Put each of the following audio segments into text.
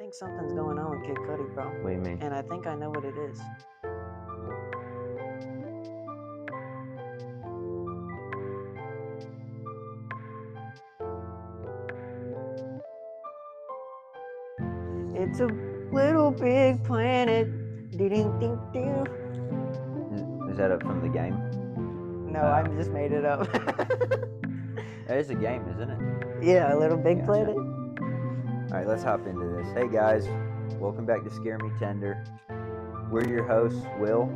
think something's going on with Kid Cudi, bro. What do you mean? And I think I know what it is. It's a little big planet. Ding-ding-ding-ding. Is that up from the game? No, I just made it up. That is a game, isn't it? Yeah, a little big Yeah, planet. All right, let's hop into this. Hey guys, welcome back to ScareMeTender. We're your hosts, Will.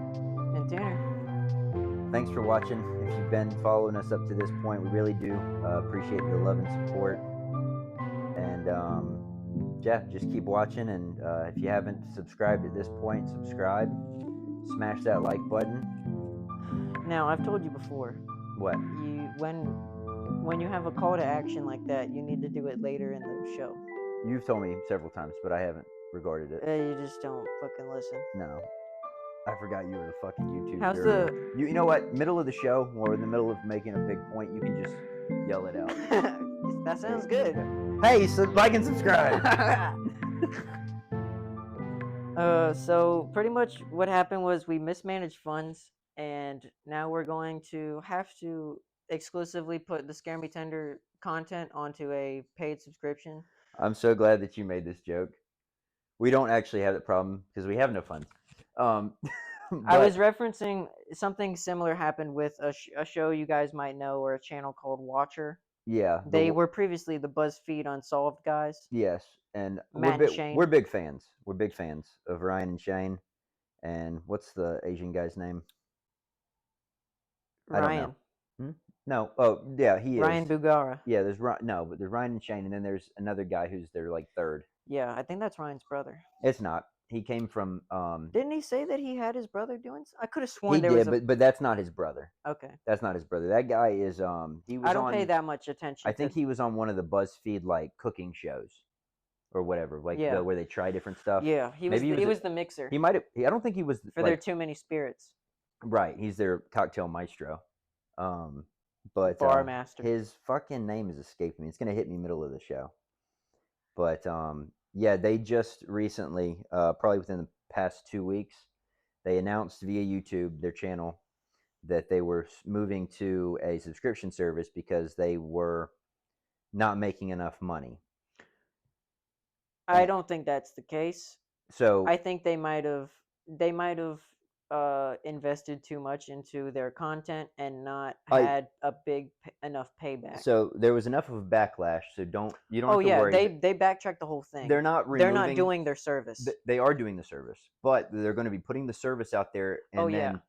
And Tanner. Thanks for watching. If you've been following us up to this point, we really do appreciate the love and support. And yeah, just keep watching. And if you haven't subscribed at this point, subscribe. Smash that like button. Now, I've told you before. What? When you have a call to action like that, you need to do it later in the show. You've told me several times, but I haven't regarded it. You just don't fucking listen. No. I forgot you were the fucking YouTube. How's guru. You know what? Middle of the show, or in the middle of making a big point, you can just yell it out. That sounds good. Hey, like and subscribe. So pretty much what happened was we mismanaged funds, and now we're going to have to exclusively put the ScareMeTender content onto a paid subscription. I'm so glad that you made this joke. We don't actually have that problem because we have no funds. I was referencing something similar happened with a show you guys might know, or a channel called Watcher. Yeah. They were previously the BuzzFeed Unsolved guys. Yes, and Matt and Shane. We're big fans. We're big fans of Ryan and Shane. And what's the Asian guy's name? Ryan. I don't know. No. Oh, yeah, he is. Ryan Bugara. Yeah, there's but there's Ryan and Shane, and then there's another guy who's their like third. Yeah, I think that's Ryan's brother. It's not. He came from. Didn't he say that he had his brother doing? I could have sworn he there did, was. But that's not his brother. Okay. That's not his brother. That guy is. He was. I don't pay that much attention. I think he was on one of the BuzzFeed like cooking shows, or whatever, like where they try different stuff. Yeah, he was the mixer. He might have. I don't think he was for their Too Many Spirits. Right, he's their cocktail maestro. But bar master. His fucking name is escaping me. It's gonna hit me middle of the show. But yeah, they just recently, probably within the past 2 weeks, they announced via YouTube, their channel, that they were moving to a subscription service because they were not making enough money. I don't think that's the case. So I think they might have invested too much into their content and not had a big enough payback. So there was enough of a backlash. So you don't have to worry. They backtracked the whole thing. They're not doing their service. They are doing the service, but they're going to be putting the service out there, and then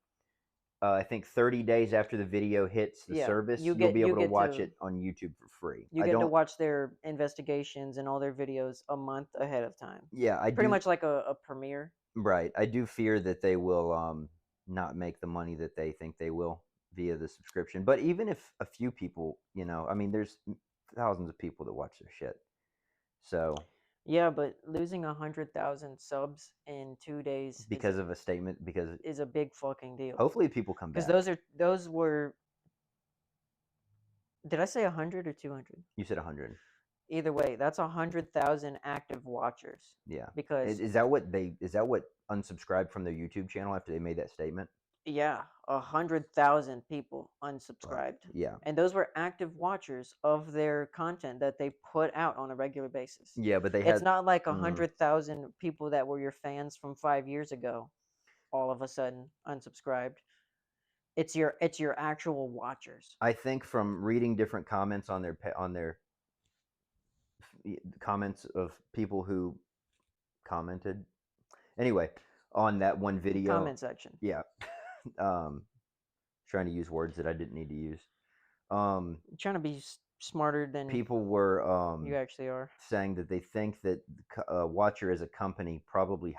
I think 30 days after the video hits the service, you'll be able to watch it on YouTube for free. You get to watch their investigations and all their videos a month ahead of time. Yeah, pretty much like a premiere. Right. I do fear that they will not make the money that they think they will via the subscription. But even if a few people, I mean, there's thousands of people that watch their shit. So. Yeah, but losing 100,000 subs in 2 days because of a statement is a big fucking deal. Hopefully people come back. Because those were. Did I say 100 or 200? You said 100. Either way, that's 100,000 active watchers. Yeah. Because is that what unsubscribed from their YouTube channel after they made that statement? Yeah, 100,000 people unsubscribed. Yeah. And those were active watchers of their content that they put out on a regular basis. Yeah, but it's not like 100,000 people that were your fans from 5 years ago all of a sudden unsubscribed. It's your actual watchers. I think from reading different comments on their comments of people who commented anyway on that one video comment section. Yeah. Trying to use words that I didn't need to use. Trying to be smarter than people were you actually are, saying that they think that Watcher as a company probably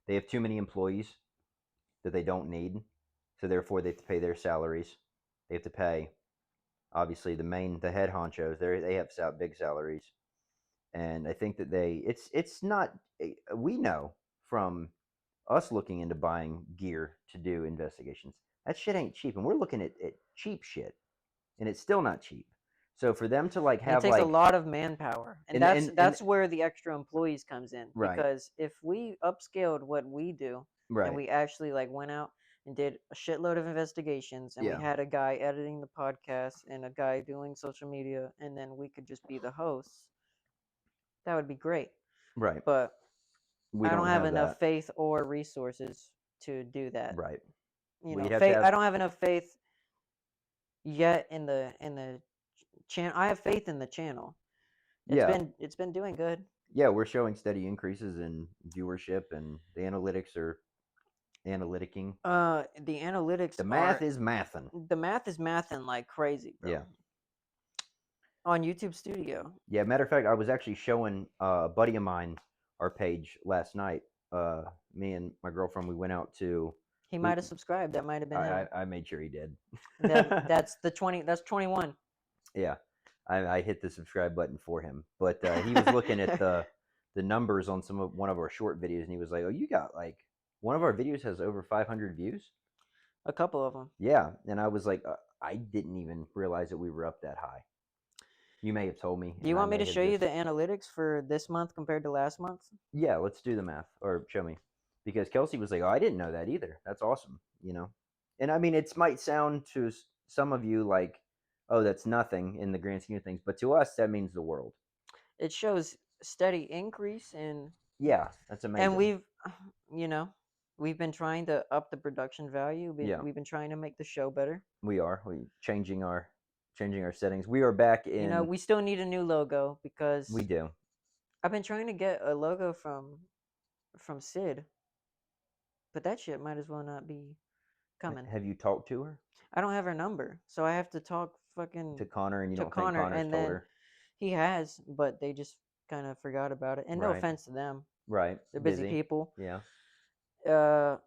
they have too many employees that they don't need, so therefore they have to pay their salaries. They have to pay obviously the head honchos. They have big salaries, and I think that it's not. We know from us looking into buying gear to do investigations, that shit ain't cheap, and we're looking at cheap shit, and it's still not cheap. So for them to like And it have takes a like lot of manpower, and and that's where the extra employees comes in. right, Because if we upscaled what we do, and right, we actually like went out and did a shitload of investigations, and we yeah, had a guy editing the podcast and a guy doing social media, and then we could just be the hosts, that would be great. right. But We I don't don't have have enough that. faith or resources to do that. Right. You We'd know, have to faith. have I don't have enough faith yet in the channel. I have faith in the channel. yeah. It's been doing good. Yeah, we're showing steady increases in viewership and the analytics are analyticing. The analytics The math are is mathin'. the math is mathing like crazy, bro. Yeah. On YouTube Studio, Yeah, matter of fact, I was actually showing a buddy of mine our page last night. Me and my girlfriend, we went out to. he We, might have subscribed. That might have been him. I made sure he did. That's the 20. That's 21. Yeah, I hit the subscribe button for him, but he was looking at the numbers on one of our short videos, and he was like, "Oh, you got like one of our videos has over 500 views." A couple of them. Yeah, and I was like, I didn't even realize that we were up that high. You may have told me, Do and you I want me may to have show you just the analytics for this month compared to last month? yeah. Let's do the math, or show me, because Kelsey was like, "Oh, I didn't know that either. That's awesome," And I mean, it might sound to some of you like, "Oh, that's nothing in the grand scheme of things," but to us, that means the world. It shows steady increase in, Yeah, that's and amazing. we've, you know, we've been trying to up the production value. Yeah, We've been trying to make the show better. we are. We changing our settings. We are back You know, in. we still need a new logo We because do. I've been trying to get a logo from Sid, but that shit might as well not be coming. Have you talked to her, I don't have her number, so I have to talk to fucking Connor, and you to don't think Connor, Connor's and told then her? he has, but they just kind of forgot about it. And no Right. offense to them, Right. they're busy Busy. people. Yeah. Uh,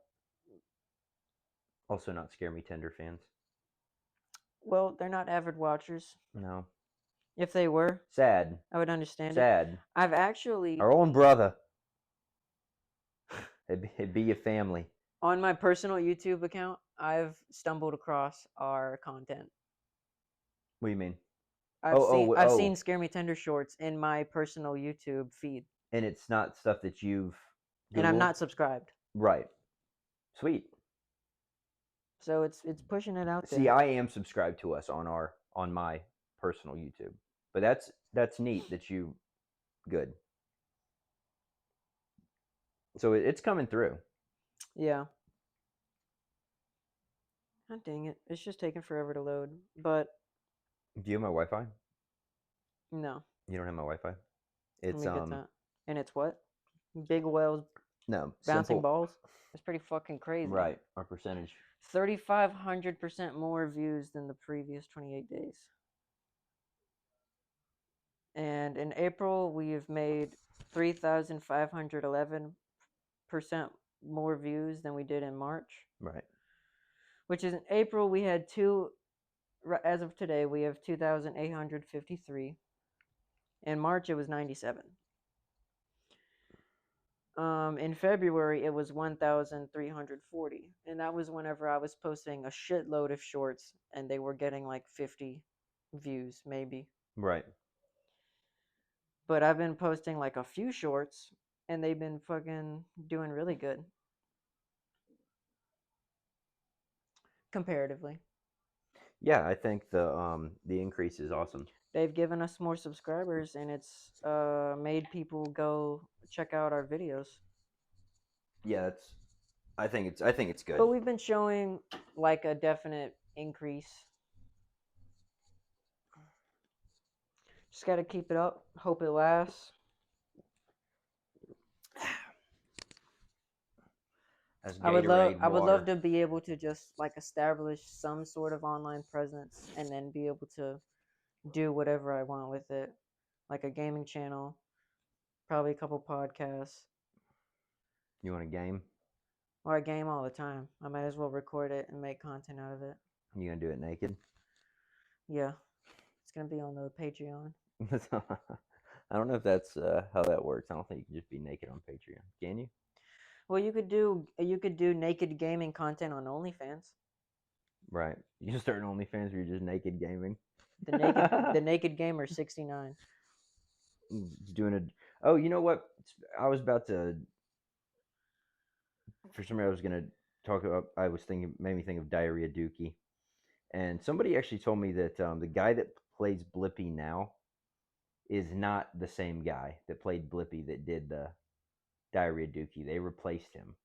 Also, not Scare Me Tender fans. well, they're not avid watchers. No. If they were, Sad. I would understand it. Sad. I've actually, Our own brother. It'd be your family. on my personal YouTube account, I've stumbled across our content. What do you mean? I've Oh. seen ScareMeTender shorts in my personal YouTube feed, And it's not stuff that you've and I'm Googled? not subscribed. Right. Sweet. So it's pushing it out See, there. I am subscribed to us on my personal YouTube. But that's neat that you good. So it's coming through. Yeah. God dang it. It's just taking forever to load. But Do you have my Wi-Fi? no, You don't have my Wi-Fi? let It's me get that. And it's what? Big whales no, bouncing simple. balls? That's pretty fucking crazy. Right. Our percentage. 3,500% more views than the previous 28 days. And in April, we have made 3,511% more views than we did in March. Right. Which is in April, we had as of today, we have 2,853. In March, it was 97. In February, it was 1,340. And that was whenever I was posting a shitload of shorts and they were getting like 50 views, maybe. Right. But I've been posting like a few shorts and they've been fucking doing really good. Comparatively. Yeah, I think the increase is awesome. They've given us more subscribers and it's made people go check out our videos. Yeah, I think it's good. But we've been showing like a definite increase. Just got to keep it up. Hope it lasts. As I Gatorade would water. love to be able to just like establish some sort of online presence and then be able to do whatever I want with it. Like a gaming channel, probably a couple podcasts. You want a game? Or I game all the time. I might as well record it and make content out of it. You gonna do it naked? Yeah. It's going to be on the Patreon. I don't know if that's how that works. I don't think you can just be naked on Patreon. Can you? Well, you could do naked gaming content on OnlyFans. Right. You can start an OnlyFans where you're just naked gaming. The naked gamer 69. Doing a. Oh, you know what? I was about to. For some reason, I was gonna talk about. I was thinking, made me think of Diarrhea Dookie, and somebody actually told me that the guy that plays Blippi now is not the same guy that played Blippi that did the Diarrhea Dookie. They replaced him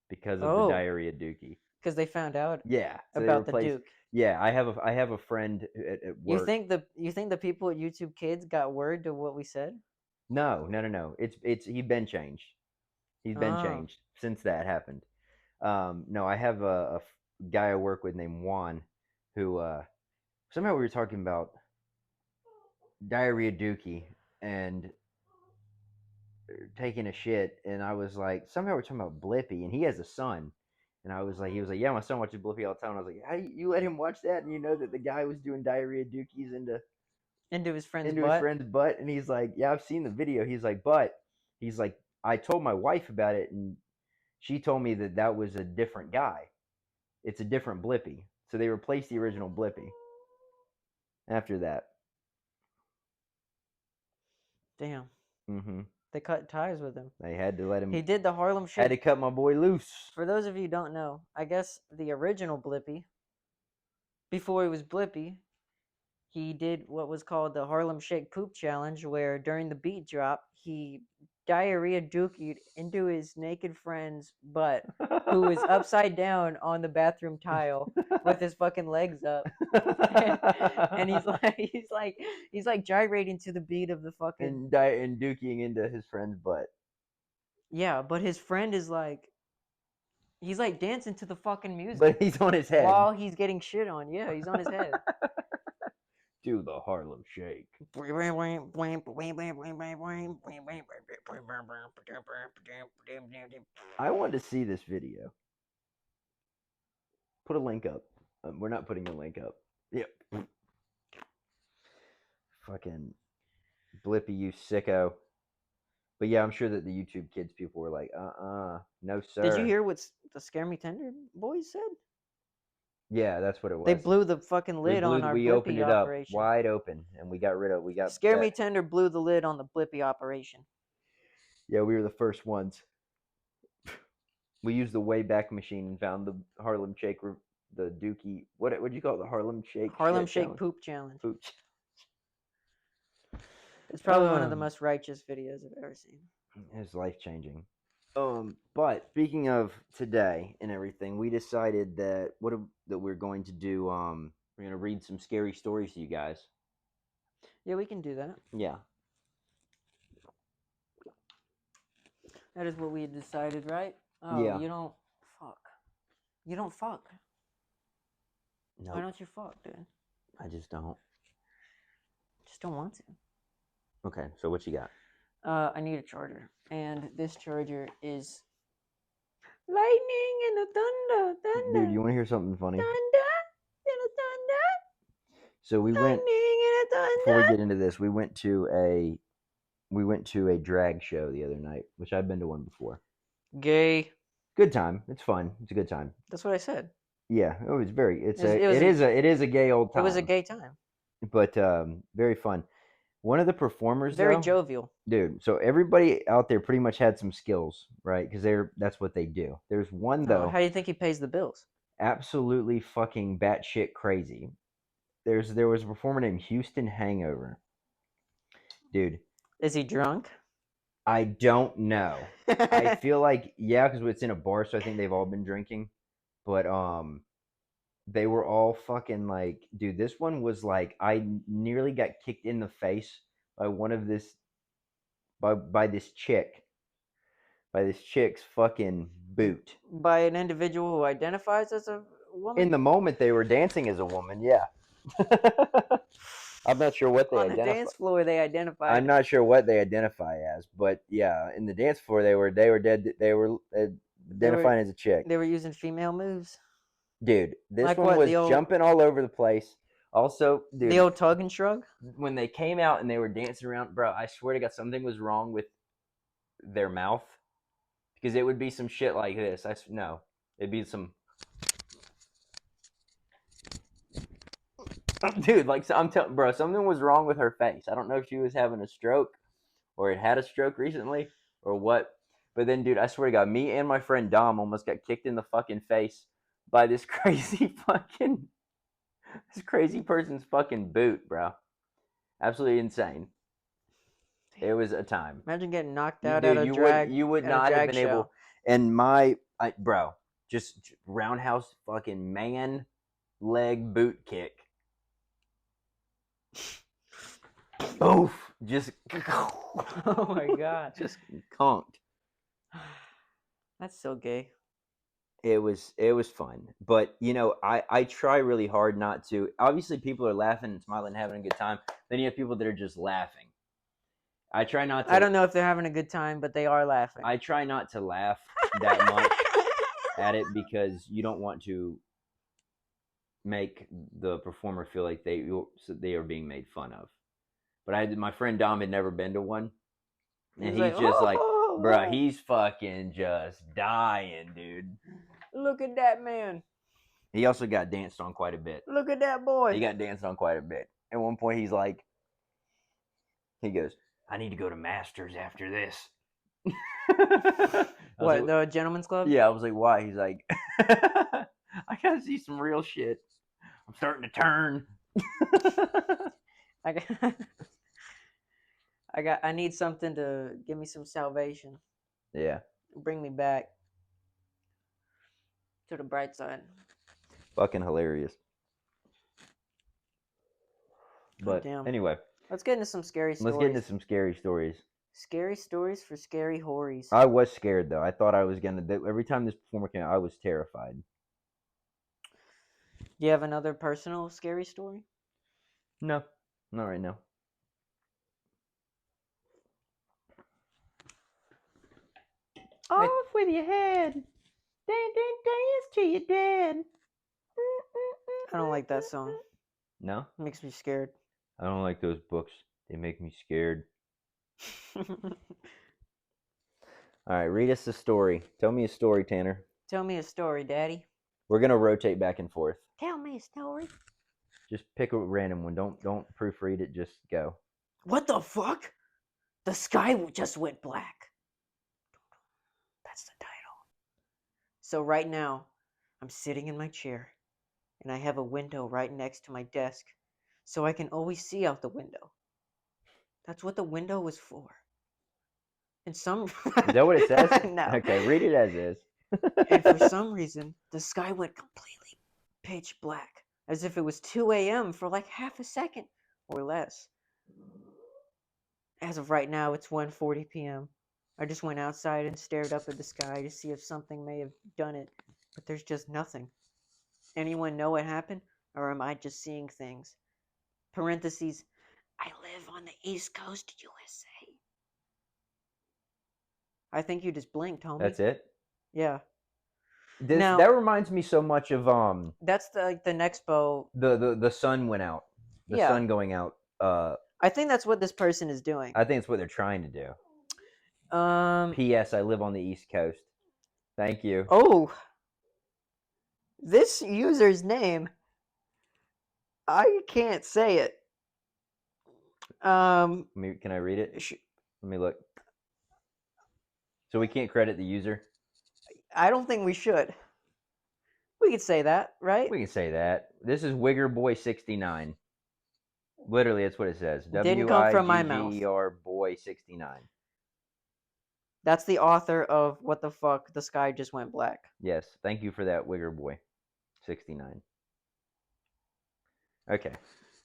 because of the Oh, Diarrhea Dookie. because they found out Yeah, so they about the replaced. Duke. Yeah, I have a friend at You work. think the people at YouTube Kids got word to what we said? No, no, no, no. It's he's been changed. He's been Oh, changed since that happened. No, I have a guy I work with named Juan, who somehow we were talking about Diarrhea Dookie and taking a shit, and I was like, somehow we're talking about Blippi, and he has a son, and I was like, he was like, yeah, my son watches Blippi all the time. And I was like, how do you let him watch that? And you know that the guy was doing Diarrhea Dookies into his friend's into his butt. friend's butt, and he's like, yeah, I've seen the video. He's like, but he's like, I told my wife about it, and she told me that that was a different guy. It's a different Blippi. So they replaced the original Blippi after that. Damn, Mm-hmm. they cut ties with him. They had to let him. He did the Harlem Had to Shake. cut my boy loose. For those of you who don't know, I guess the original Blippi, before he was Blippi, he did what was called the Harlem Shake Poop Challenge, where during the beat drop, he diarrhea dookied into his naked friend's butt, who was upside down on the bathroom tile with his fucking legs up. And he's like gyrating to the beat of the fucking and dookie into his friend's butt. yeah, but his friend is like he's like dancing to the fucking music But he's on his head. while he's getting shit on. Yeah, he's on his head. Do the Harlem Shake. I wanted to see this video. Put a link up. We're not putting a link up. Yep. Fucking Blippi, you sicko. But yeah, I'm sure that the YouTube Kids people were like, no sir. Did you hear what the ScareMeTender boys said? Yeah, that's what it was. They blew the fucking lid on our we Blippi opened it operation. up wide open, and we got rid of. We got ScareMeTender blew the lid on the Blippi operation. Yeah, we were the first ones. We used the Wayback Machine and found the Harlem Shake, the Dookie. What'd you call it? The Harlem Shake. Harlem Shake Poop Challenge. Poop. It's probably one of the most righteous videos I've ever seen. It's life changing. But speaking of today and everything, we decided that that we're going to do. We're going to read some scary stories to you guys. Yeah, we can do that. Yeah. That is what we had decided, right? Oh, Yeah. you don't fuck. You don't fuck. No. Why don't you fuck, dude? I just don't. Just don't want to. Okay, so what you got? I need a charger, and this charger is lightning and the thunder. Dude, you want to hear something funny? Thunder and the thunder. So we lightning went. And the thunder. Before we get into this, we went to a drag show the other night, which I've been to one before. Gay. Good time. It's fun. It's a good time. That's what I said. Yeah, it was very. It is a gay old time. It was a gay time. But very fun. One of the performers, very though, jovial, dude. So everybody out there pretty much had some skills, right? Because that's what they do. There's one though. How do you think he pays the bills? Absolutely fucking batshit crazy. There was a performer named Houston Hangover. Dude. Is he drunk? I don't know. I feel like yeah, because it's in a bar, so I think they've all been drinking. But they were all fucking like, dude. This one was like, I nearly got kicked in the face by this chick's fucking boot. By an individual who identifies as a woman. In the moment, they were dancing as a woman. Yeah. I'm not sure what they on the dance floor they identify. I'm not sure what they identify as, but yeah, in the dance floor they were dead. They were identifying as a chick. They were using female moves. Dude, this one was jumping all over the place. Also, dude, the old tug and shrug. When they came out and they were dancing around, bro, I swear to God, something was wrong with their mouth, because it would be some shit like this. No, it'd be some. Dude, like I'm telling, bro, something was wrong with her face. I don't know if she was having a stroke or had a stroke recently or what. But then, dude, I swear to God, me and my friend Dom almost got kicked in the fucking face by this crazy person's fucking boot, bro. Absolutely insane. It was a time. Imagine getting knocked out Dude, you would at a not have drag been show. able. And bro, just roundhouse fucking man leg boot kick. Oof! Just Oh my god, just conked. that's so gay. It was fun, but I try really hard not to. Obviously, people are laughing and smiling, and having a good time. Then you have people that are just laughing. I try not to. I don't know if they're having a good time, but they are laughing. I try not to laugh that much at it because you don't want to make the performer feel like they are being made fun of. But my friend Dom had never been to one, and he's just like, bruh, he's fucking just dying, dude. Look at that man. He also got danced on quite a bit. Look at that boy. He got danced on quite a bit. At one point, he goes, I need to go to Masters after this. What, the gentleman's club? Yeah, I was like, why? He's like, I gotta see some real shit. I'm starting to turn. I need something to give me some salvation. Yeah. Bring me back to the bright side. Fucking hilarious. But anyway, let's get into some scary stories. Let's get into some scary stories. Scary stories for scary horries. I was scared though. I thought I was gonna. Every time this performer came out, I was terrified. Do you have another personal scary story? No, not right now. Off with your head, dance to your dad. I don't like that song. No, it makes me scared. I don't like those books. They make me scared. All right, read us a story. Tell me a story, Tanner. Tell me a story, Daddy. We're gonna rotate back and forth. Tell me a story. Just pick a random one. Don't proofread it. Just go. What the fuck? The sky just went black. That's the title. So right now, I'm sitting in my chair, and I have a window right next to my desk, so I can always see out the window. That's what the window was for. And Is that what it says? No. Okay, read it as is. And for some reason, the sky went completely pitch black, as if it was 2 a.m. for like half a second or less. As of right now, it's 1:40 p.m. I just went outside and stared up at the sky to see if something may have done it, but there's just nothing. Anyone know what happened, or am I just seeing things? Parentheses, I live on the East Coast, USA. I think you just blinked, homie. That's it? Yeah. Now, that reminds me so much of that's the Nexpo. The sun went out. The sun going out. I think that's what this person is doing. I think it's what they're trying to do. P.S. I live on the East Coast. Thank you. Oh, this user's name, I can't say it. Can I read it? Let me look. So we can't credit the user? I don't think we should. We could say that, right? We can say that. This is Wiggerboy69. Literally, that's what it says. Didn't come from my mouth. Wigger Boy 69. That's the author of What the Fuck, The Sky Just Went Black. Yes. Thank you for that, Wigger Boy 69. Okay.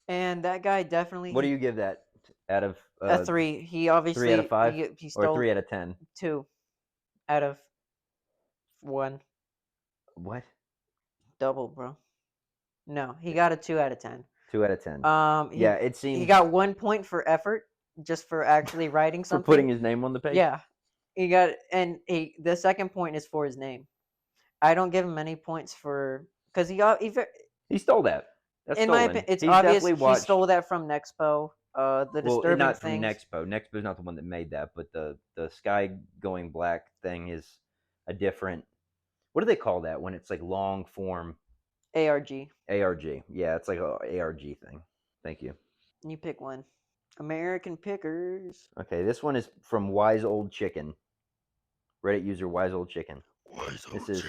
And that guy definitely... What do you give that out of... a 3. He obviously... 3 out of 5? He stole, or 3 out of 10? 2 out of 1. What? Double, bro. No, he got a 2 out of 10. 2 out of 10. Yeah, it seems... He got 1 point for effort, just for actually writing something. For putting his name on the page? Yeah. He got... And the second point is for his name. I don't give him any points for... Because he stole that. That's in stolen. my opinion, it's obvious he stole that from Nexpo. The disturbing not things... from Nexpo. Nexpo's not the one that made that, but the sky going black thing is a different... What do they call that when it's like long form? ARG. ARG. Yeah, it's like a ARG thing. Thank you. You pick one. American Pickers. Okay, this one is from Wise Old Chicken. Reddit user Wise Old Chicken. This is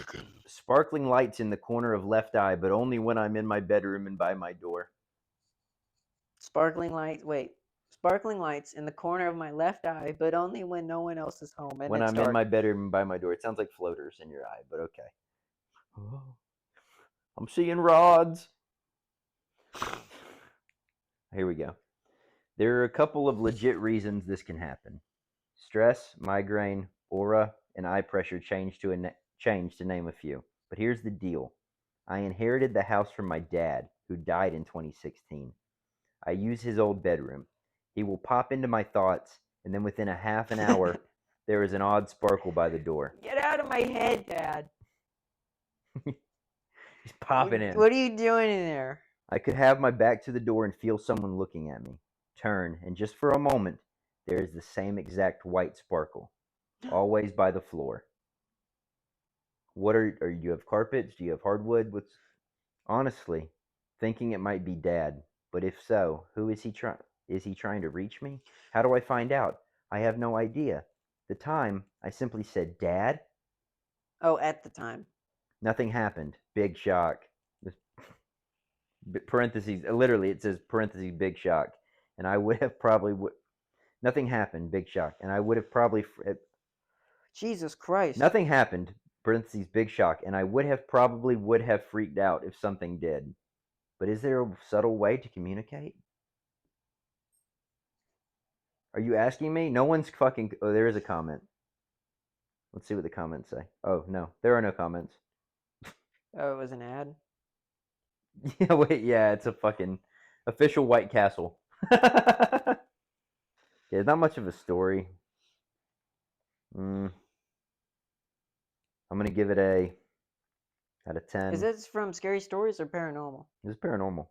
sparkling lights in the corner of left eye, but only when I'm in my bedroom and by my door. Sparkling lights. Wait. Sparkling lights in the corner of my left eye, but only when no one else is home and When it's I'm in dark. my bedroom and by my door. It sounds like floaters in your eye, but okay. I'm seeing rods. Here we go. There are a couple of legit reasons this can happen. Stress, migraine, aura, and eye pressure change to name a few. But here's the deal. I inherited the house from my dad, who died in 2016. I use his old bedroom. He will pop into my thoughts, and then within a half an hour, there is an odd sparkle by the door. Get out of my head, Dad. He's popping in. What are you doing in there? I could have my back to the door and feel someone looking at me. Turn, and just for a moment, there is the same exact white sparkle, always by the floor. What are you have carpets? Do you have hardwood? What's honestly thinking it might be Dad, but if so, who is he trying? Is he trying to reach me? How do I find out? I have no idea. The time I simply said, "Dad." Oh, at the time. Nothing happened. Big shock. Parentheses. Literally, it says parentheses. Big shock. And I would have probably nothing happened. Big shock. And I would have probably Jesus Christ. nothing happened. Parentheses. Big shock. And I would have freaked out if something did. But is there a subtle way to communicate? Are you asking me? No one's fucking. Oh, there is a comment. Let's see what the comments say. Oh, no. There are no comments. Oh, it was an ad? Yeah, wait. Yeah, it's a fucking official White Castle. Yeah, not much of a story. I'm going to give it a out of 10. Is this from Scary Stories or Paranormal? This is paranormal.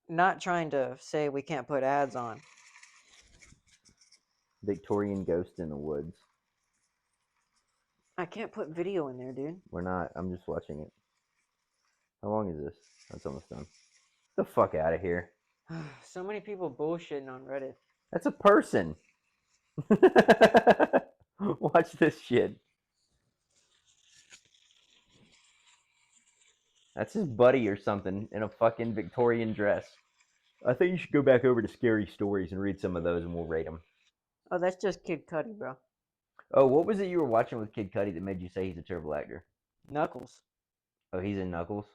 Not trying to say we can't put ads on. Victorian ghost in the woods. I can't put video in there, dude. We're not. I'm just watching it. How long is this? That's almost done. Get the fuck out of here. So many people bullshitting on Reddit. That's a person. Watch this shit. That's his buddy or something in a fucking Victorian dress. I think you should go back over to Scary Stories and read some of those and we'll rate them. Oh, that's just Kid Cudi, bro. Oh, what was it you were watching with Kid Cudi that made you say he's a terrible actor? Knuckles. Oh, he's in Knuckles?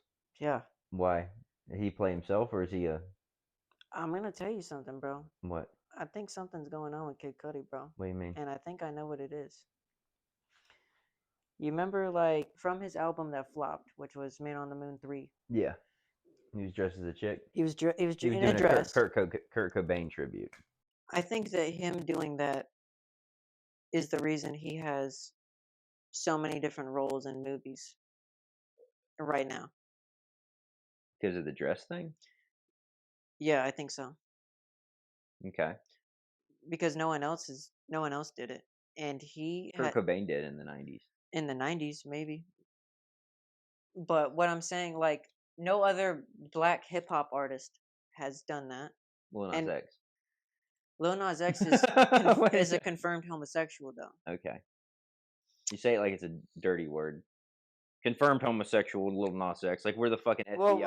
Yeah. Why? Did he play himself or is he a. I'm gonna tell you something, bro. What? I think something's going on with Kid Cudi, bro. What do you mean? And I think I know what it is. You remember, like, from his album that flopped, which was Man on the Moon 3? Yeah. He was dressed as a chick. He was He was in doing a dress. Kurt Cobain tribute. I think that him doing that is the reason he has so many different roles in movies right now. Because of the dress thing? Yeah, I think so. Okay. Because no one else did it. And he Kurt Cobain did in the 90s. In the 90s, maybe. But what I'm saying, like, no other black hip hop artist has done that. Lil Nas X. Lil Nas X is a confirmed homosexual, though. Okay. You say it like it's a dirty word. Confirmed homosexual Lil Nas X. Like we're the fucking FBI. Well,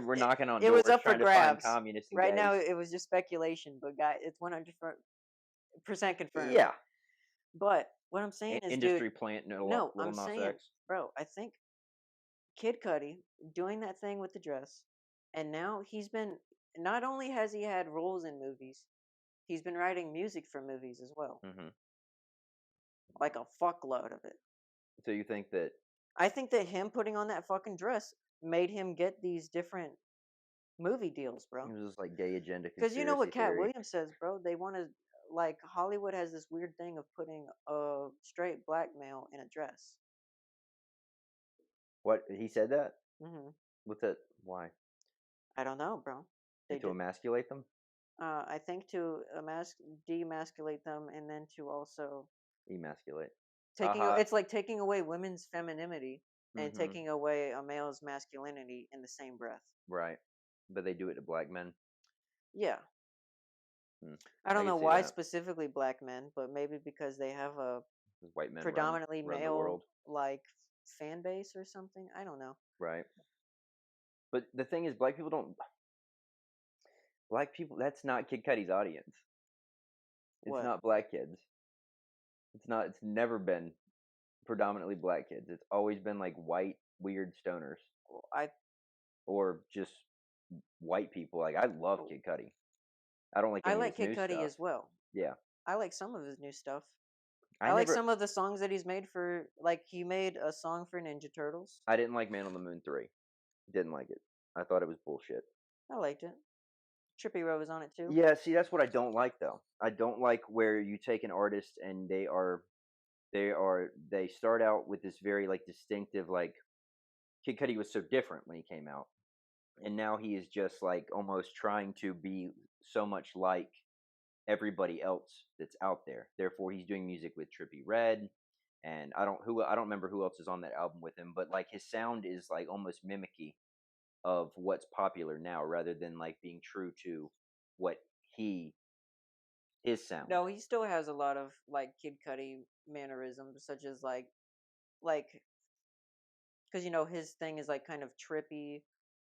we're knocking on it doors was up for trying to grabs. find communists and Right gays. now, it was just speculation, but guy, it's 100% confirmed. Yeah. But what I'm saying is, industry dude, plant. No, Lil I'm Nas saying, X. bro, I think Kid Cudi doing that thing with the dress, and now he's been. Not only has he had roles in movies, he's been writing music for movies as well. Mm-hmm. Like a fuckload of it. So you think that? I think that him putting on that fucking dress made him get these different movie deals, bro. It was just like gay agenda. Because you know what Cat Williams says, bro? They want to, like, Hollywood has this weird thing of putting a straight black male in a dress. What? He said that? Mm-hmm. What's that? Why? I don't know, bro. To emasculate them? I think to demasculate them, and then to also emasculate. it's like taking away women's femininity and Mm-hmm. taking away a male's masculinity in the same breath. Right. But they do it to black men. Yeah. Hmm. I I don't can know see why that. specifically black men, but maybe because they have a 'Cause white men predominantly run the world. male like fan base or something. I don't know. Right. But the thing is, black people don't. Black people. That's not Kid Cudi's audience. It's What? not black kids. It's not. It's never been predominantly black kids. It's always been like white, weird stoners, Well, I or just white people. Like I love oh, Kid Cudi. I don't like I any of like his Kid new Cudi stuff. as well. Yeah, I like some of his new stuff. I I like never. some of the songs that he's made for like he made a song for Ninja Turtles. I didn't like Man on the Moon 3. Didn't like it. I thought it was bullshit. I liked it. Trippy Red was on it too. Yeah, see, that's what I don't like though. I don't like where you take an artist and they start out with this very like distinctive like Kid Cudi was so different when he came out, and now he is just like almost trying to be so much like everybody else that's out there. Therefore, he's doing music with Trippy Red, and I don't remember who else is on that album with him, but like his sound is like almost mimicky of what's popular now, rather than like being true to what he his sound. No, he still has a lot of like Kid Cudi mannerisms, such as like because his thing is like kind of trippy,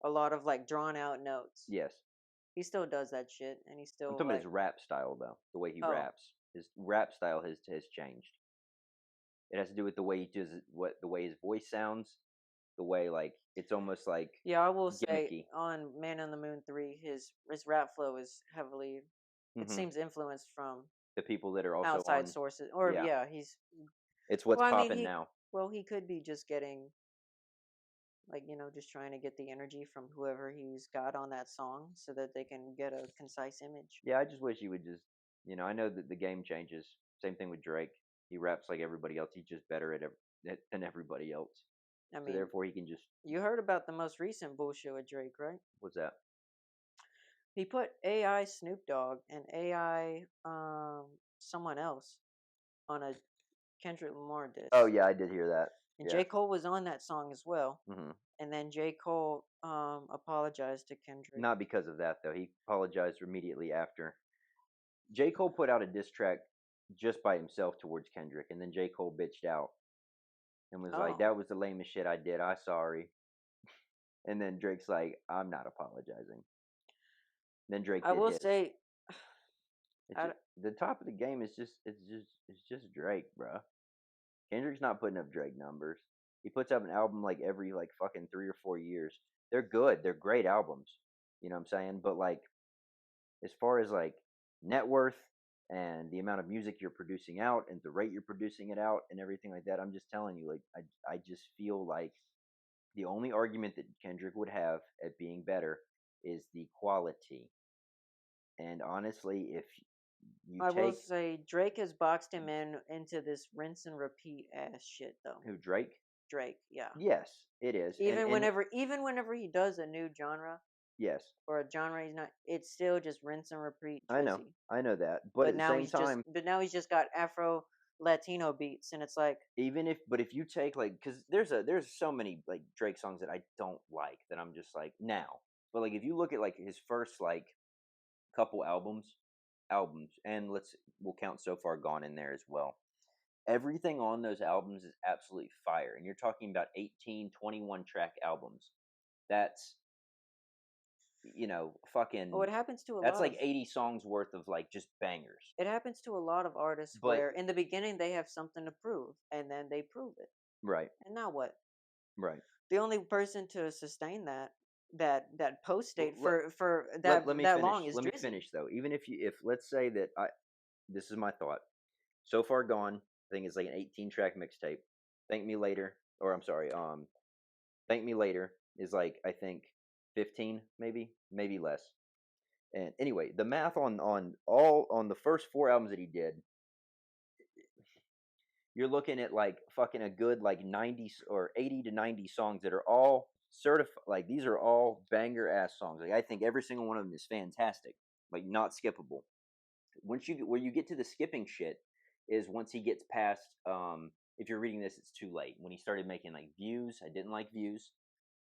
a lot of like drawn out notes. Yes, He still does that shit, and he's I'm still talking about his like, rap style though. The way he oh, raps, his rap style has changed. It has to do with the way he does it, what the way his voice sounds, the way like it's almost like yeah, I will say gimmicky. on Man on the Moon 3, his rap flow is heavily, it Hmm. seems influenced from The people that are also outside on, sources, or yeah, yeah, he's it's what's well, I mean popping now. he could be just getting like just trying to get the energy from whoever he's got on that song so that they can get a concise image. Yeah, I just wish he would just, I know that the game changes. Same thing with Drake. He raps like everybody else. He's just better than everybody else. I So mean, therefore, he can just you heard about the most recent bullshit with Drake, right? what's that? He put AI Snoop Dogg and AI someone else on a Kendrick Lamar Oh diss. yeah, I did hear that. And Yeah. J. Cole was on that song as well. Hmm. And then J. Cole apologized to Kendrick. Not because of that though. He apologized immediately after. J. Cole put out a diss track just by himself towards Kendrick, and then J. Cole bitched out and was like, Oh, "That was the lamest shit I did. I'm sorry." And then Drake's like, "I'm not apologizing." Then Drake I did will his. say, It's I, just, the top of the game is just Drake, bro. Kendrick's not putting up Drake numbers. He puts up an album like every like fucking 3 or 4 years. They're good. They're great albums. You know what I'm saying? But like as far as like net worth and the amount of music you're producing out and the rate you're producing it out and everything like that, I'm just telling you, like I just feel like the only argument that Kendrick would have at being better is the quality. And honestly, if you I will take say Drake has boxed him into this rinse and repeat ass shit though. who Drake, Drake, yeah. yes, it is, and Even whenever he does a new genre yes, or a genre he's not, it's still just rinse and repeat Drizzy. I know that, but at the same time, But now he's just got Afro Latino beats, and it's like, even if you take like because there's so many like Drake songs that I don't like that I'm just like now, but like if you look at like his first like couple albums, and we'll count So Far Gone in there as well. Everything on those albums is absolutely fire, and you're talking about 18, 21 track albums. That's oh, fucking that's like 80 songs worth of like just bangers. it happens to a lot of artists But where in the beginning they have something to prove, and then they prove it, right, and now what? right. The only person to sustain that post Well, state for let me that finish. long is Let me Drizzy. finish though. Even if let's say that I this is my thought. So Far Gone, I think it's like an 18 track mixtape. Thank Me Later, or I'm sorry, Thank Me Later is like I think 15, maybe less. And anyway, the math on the first four albums that he did, you're looking at like fucking a good like 90 or 80 to 90 songs that are all certified. Like these are all banger ass songs. Like I think every single one of them is fantastic, like not skippable. Where you get to the skipping shit is once he gets past if you're reading this, it's too late. When he started making like Views, I didn't like Views.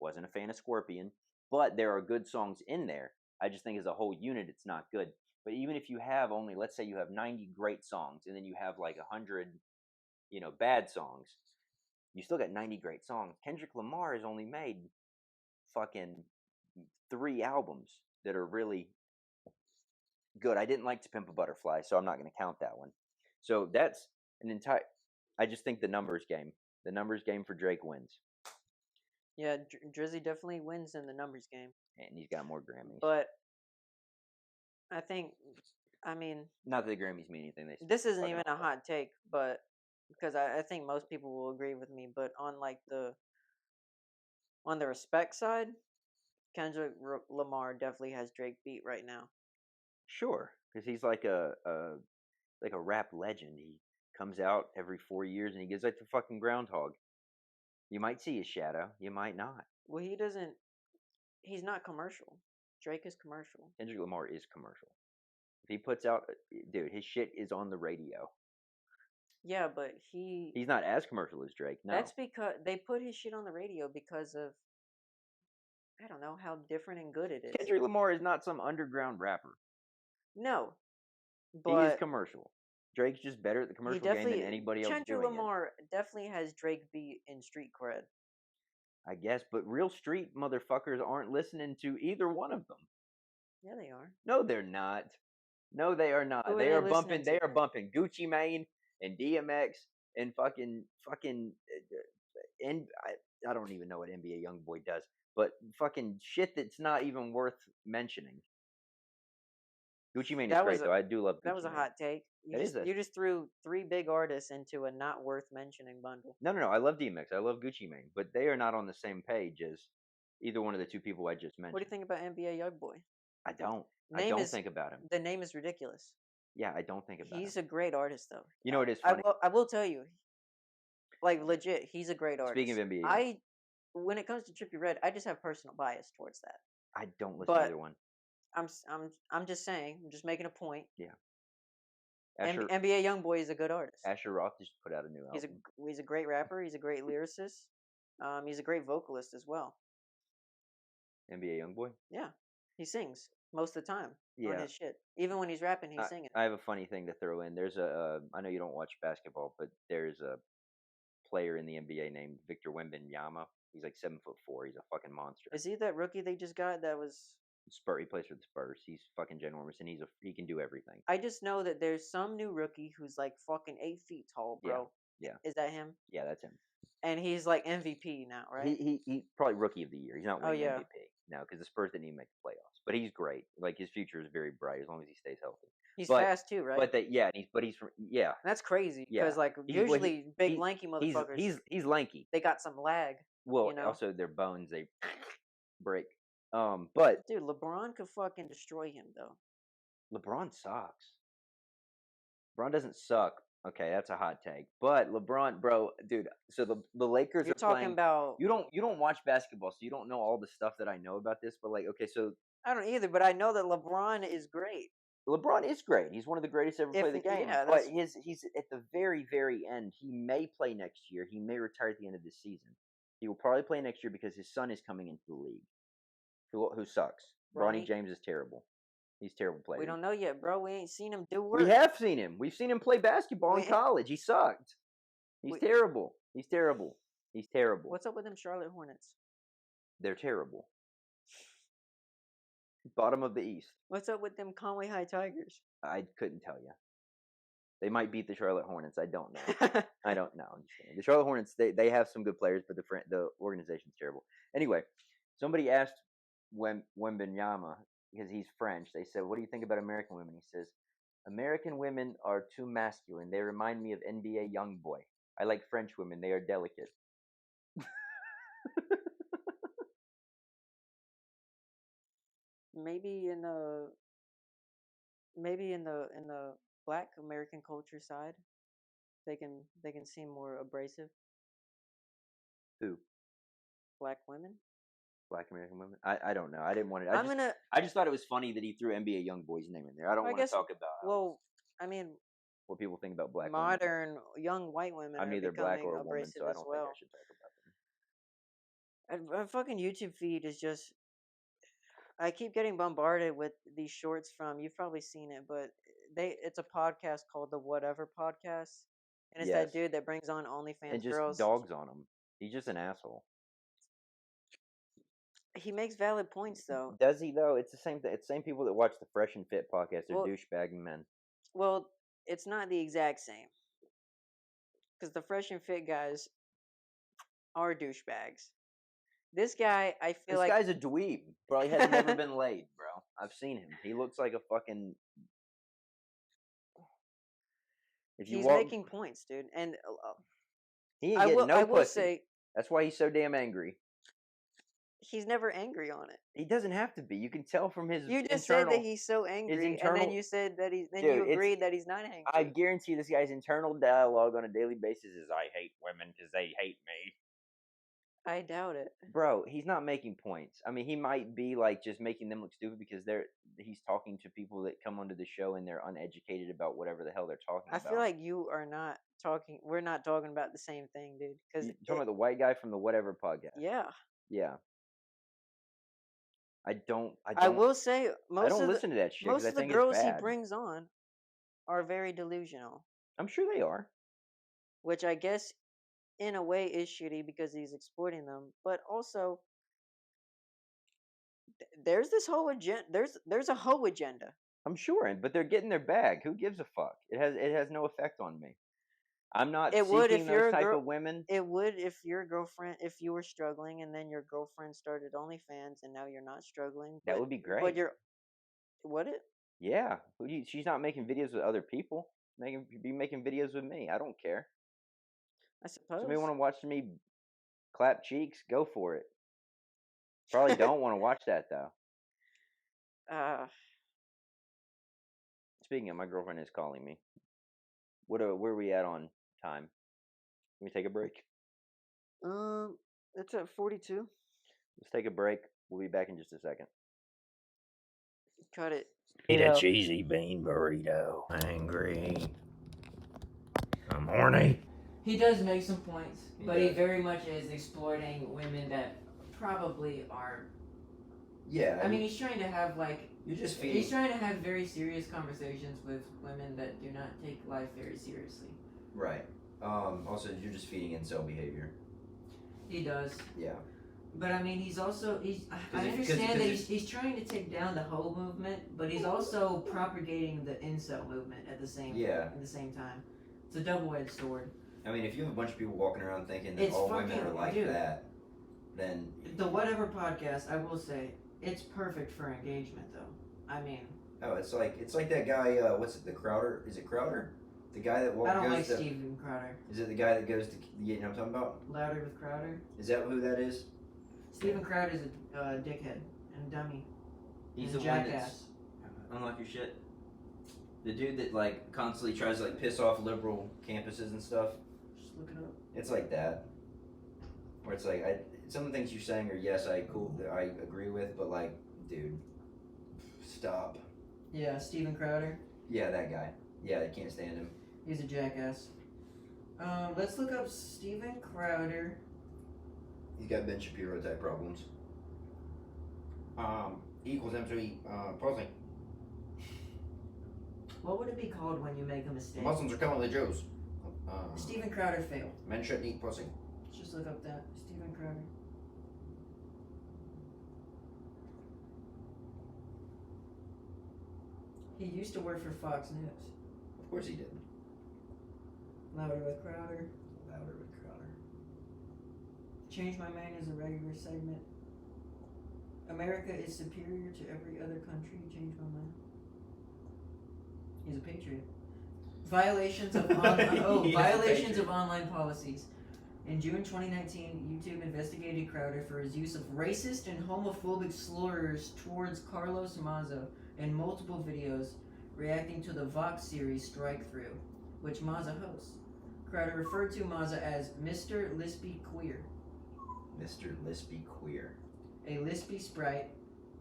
Wasn't a fan of Scorpion, but there are good songs in there. I just think as a whole unit, it's not good. But even if you have only, let's say you have 90 great songs, and then you have like 100, bad songs, you still got 90 great songs. Kendrick Lamar has only made fucking 3 albums that are really good. I didn't like To Pimp a Butterfly, so I'm not going to count that one. So that's an entire. I just think the numbers game. The numbers game for Drake wins, Yeah, Drizzy definitely wins in the numbers game. and he's got more Grammys. But I think, I mean, not that the Grammys mean anything. this isn't even a hot take, but because I think most people will agree with me. But on like on the respect side, Kendrick Lamar definitely has Drake beat right now. Sure, because he's like a rap legend. He comes out every 4 years and he gives like the fucking groundhog. You might see his shadow, you might not. Well, he doesn't. He's not commercial. Drake is commercial. Kendrick Lamar is commercial. If he puts out, dude, his shit is on the radio. Yeah, but he's not as commercial as Drake. No, that's because they put his shit on the radio because of, I don't know how different and good it is. Kendrick Lamar is not some underground rapper. No, but he is commercial. Drake's just better at the commercial game than anybody else Kendrick Lamar definitely has Drake beat in street cred. I guess, but real street motherfuckers aren't listening to either one of them. Yeah, they are. No, they're not. No, they are not. They are bumping. They are bumping Gucci Mane and DMX and fucking. And I don't even know what NBA YoungBoy does, but fucking shit that's not even worth mentioning. Gucci Mane is great though. I do love Gucci Mane. That was a hot take. You just threw 3 big artists into a not worth mentioning bundle. No. I love DMX. I love Gucci Mane, but they are not on the same page as either one of the 2 people I just mentioned. What do you think about NBA YoungBoy? I don't. I don't think about him. The name is ridiculous. Yeah, I don't think about him. He's a great artist, though. You know, it is funny. I will tell you, like legit, he's a great artist. Speaking of NBA, when it comes to Trippie Redd, I just have personal bias towards that. I don't listen to either one. I'm just saying. I'm just making a point. Yeah. NBA YoungBoy is a good artist. Asher Roth just put out a new album. He's a great rapper. He's a great lyricist. He's a great vocalist as well. NBA YoungBoy. Yeah, he sings most of the time on his shit. Even when he's rapping, he's singing. I have a funny thing to throw in. There's I know you don't watch basketball, but there's a player in the NBA named Victor Wembanyama. He's like 7'4". He's a fucking monster. Is he that rookie they just got that was? He plays for the Spurs. He's fucking ginormous, and he can do everything. I just know that there's some new rookie who's like fucking 8 feet tall, bro. Yeah. Is that him? Yeah, that's him. And he's like MVP now, right? He's probably rookie of the year. He's not winning MVP now because the Spurs didn't even make the playoffs. But he's great. Like his future is very bright as long as he stays healthy. He's fast too, right? But he's from That's crazy because like usually big lanky motherfuckers. He's lanky. They got some lag. Well, also their bones they break. But dude, LeBron could fucking destroy him though. LeBron sucks. LeBron doesn't suck. Okay, that's a hot take. But LeBron, bro, dude. So the Lakers You're talking playing, about. You don't watch basketball, so you don't know all the stuff that I know about this. But like, okay, so I don't either. But I know that LeBron is great. LeBron is great. He's one of the greatest ever play the game. Yeah, but he's at the very, very end. He may play next year. He may retire at the end of this season. He will probably play next year because his son is coming into the league. Who sucks? Bronny James is terrible. He's a terrible player. We don't know yet, bro. We ain't seen him do work. We have seen him. We've seen him play basketball in college. He sucked. He's terrible. He's terrible. He's terrible. What's up with them Charlotte Hornets? They're terrible. Bottom of the East. What's up with them Conway High Tigers? I couldn't tell you. They might beat the Charlotte Hornets. I don't know. I don't know. I'm just kidding. The Charlotte Hornets, they have some good players, but the organization's terrible. Anyway, somebody asked Wembanyama, because he's French, they said, what do you think about American women? He says, American women are too masculine. They remind me of NBA YoungBoy. I like French women. They are delicate. Maybe in the Black American culture side, they can seem more abrasive. Who? Black women. Black American women. I don't know. I didn't want it. I just thought it was funny that he threw NBA YoungBoy's name in there. I don't want to talk about. Well, I mean, what people think about black women. Modern young white women I'm are neither black becoming or a woman, abrasive so I as don't think I well. should talk about them. Our fucking YouTube feed is just. I keep getting bombarded with these shorts from. You've probably seen it, but it's a podcast called the Whatever Podcast, and it's that Yes. dude that brings on And OnlyFans just girls. dogs on him. He's just an asshole. He makes valid points though. Does he though? It's the same. It's the same people that watch the Fresh and Fit podcast. They're Well- douchebag men. Well, it's not the exact same because the Fresh and Fit guys are douchebags. This guy, I feel This like guy's a dweeb. Probably has never been laid, bro. I've seen him. He looks like a fucking. If you he's walk, making points, dude. And he ain't I getting will, no I will pussy. say, That's why he's so damn angry. he's never angry on it. He doesn't have to be. You can tell from his You just internal. said that he's so angry, and internal- then you said that he's. Then Dude, you it's- agreed that he's not angry. I guarantee this guy's internal dialogue on a daily basis is, "I hate women because they hate me." I doubt it. Bro, he's not making points. I mean, he might be like just making them look stupid because he's talking to people that come onto the show and they're uneducated about whatever the hell they're talking I about. feel like you are not talking. We're not talking about the same thing, dude. Because You talking about the white guy from the Whatever podcast? yeah, Yeah. I I will say I most don't of listen to that shit the because most I of the think girls it's he bad. brings on are very delusional, I'm sure they are. which I guess in a way is shitty because he's exploiting them. But also, there's this whole agenda. There's a Hoe Agenda. I'm sure, but they're getting their bag. Who gives a fuck? It has no effect on me. I'm not It would seeking if you're those a type girl. of women. It would if your girlfriend, if you were struggling and then your girlfriend started OnlyFans and now you're not struggling. That but- would be But great. you're, would it? Yeah, she's not making videos with other people. Be making videos with me. I don't care. I suppose. Somebody want to watch me clap cheeks? Go for it. Probably don't want to watch that though. Speaking of, my girlfriend is calling me. Where are we at on time? Can we take a break? It's at 42. Let's take a break. We'll be back in just a second. Cut it. Eat a cheesy bean burrito. Angry. I'm horny. He does make some points, He but he does. very much is exploiting women that probably are. Yeah. I mean, he's trying to have like. you're just He's trying to have very serious conversations with women that do not take life very seriously. Right. Also, you're just feeding incel behavior. He does. Yeah. But I mean, he's also I understand that he's trying to take down the Hoe movement, but he's also propagating the incel movement at the same time. It's a double-edged sword. I mean, if you have a bunch of people walking around thinking that It's all women fucking- are like dude. that, then The Whatever Podcast, I will say, it's perfect for engagement, though. I mean, it's like that guy. What's it? The Crowder? Is it Crowder? The guy that I don't goes like to. Steven Crowder. Is it the guy that goes to? You know what I'm talking about? Louder with Crowder. Is that who that is? Steven Crowder's a dickhead and a dummy. He's and the a one jackass. that's unlock your shit. The dude that like constantly tries to like piss off liberal campuses and stuff. Just look it up. It's like that. Where it's like some of the things you're saying are yes, I agree with, but like, dude, stop. Yeah, Steven Crowder. Yeah, that guy. Yeah, I can't stand him. He's a jackass. Let's look up Steven Crowder. He's got Ben Shapiro type problems. Equals MC posing. What would it be called when you make a mistake? Muslims are killing the Jews. Steven Crowder failed. Men shouldn't eat pussy. Let's just look up that. Steven Crowder. He used to work for Fox News. Of course he did. Louder with Crowder. Louder with Crowder. Change My Mind is a regular segment. America is superior to every other country. Change My Mind. He's a patriot. Violations of violations of online policies. In June 2019, YouTube investigated Crowder for his use of racist and homophobic slurs towards Carlos Maza in multiple videos reacting to the Vox series Strike Through, which Maza hosts. Crowder referred to Maza as Mr. Lispy Queer. Mr. Lispy Queer. A lispy sprite,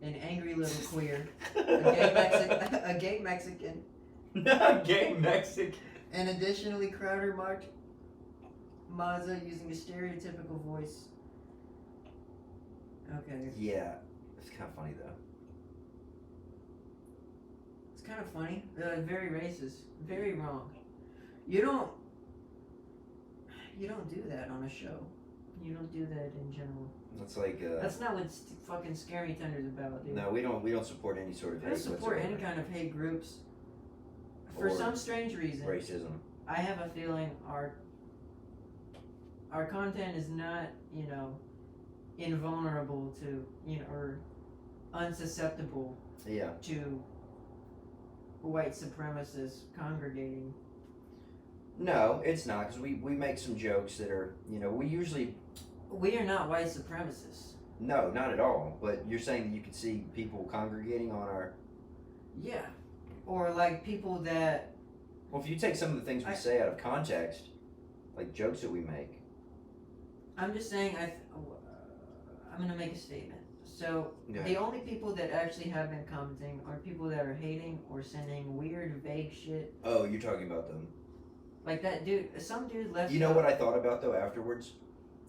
an angry little queer, a gay Mexican. Gay Mexican. And additionally, Crowder marked Mazza using a stereotypical voice. Okay. Yeah, it's kind of funny though. It's kind of funny. Very racist. Very wrong. You don't do that on a show. You don't do that in general. It's like That's not what fucking ScareMeTender's about, dude. no, we don't support any sort of I hate don't support whatsoever. any kind of hate groups. For Or some strange reason, racism. I have a feeling our content is not, invulnerable to, or unsusceptible Yeah. to white supremacists congregating. No, it's not, because we make some jokes that are, we usually... We are not white supremacists. No, not at all. But you're saying that you could see people congregating on our... Yeah. Or like people that... Well, if you take some of the things we say out of context, like jokes that we make... I'm just saying, I'm going to make a statement. So, Yeah. the only people that actually have been commenting are people that are hating or sending weird, vague shit. Oh, you're talking about them. Like that dude, some dude left... You know what I thought about, though, afterwards?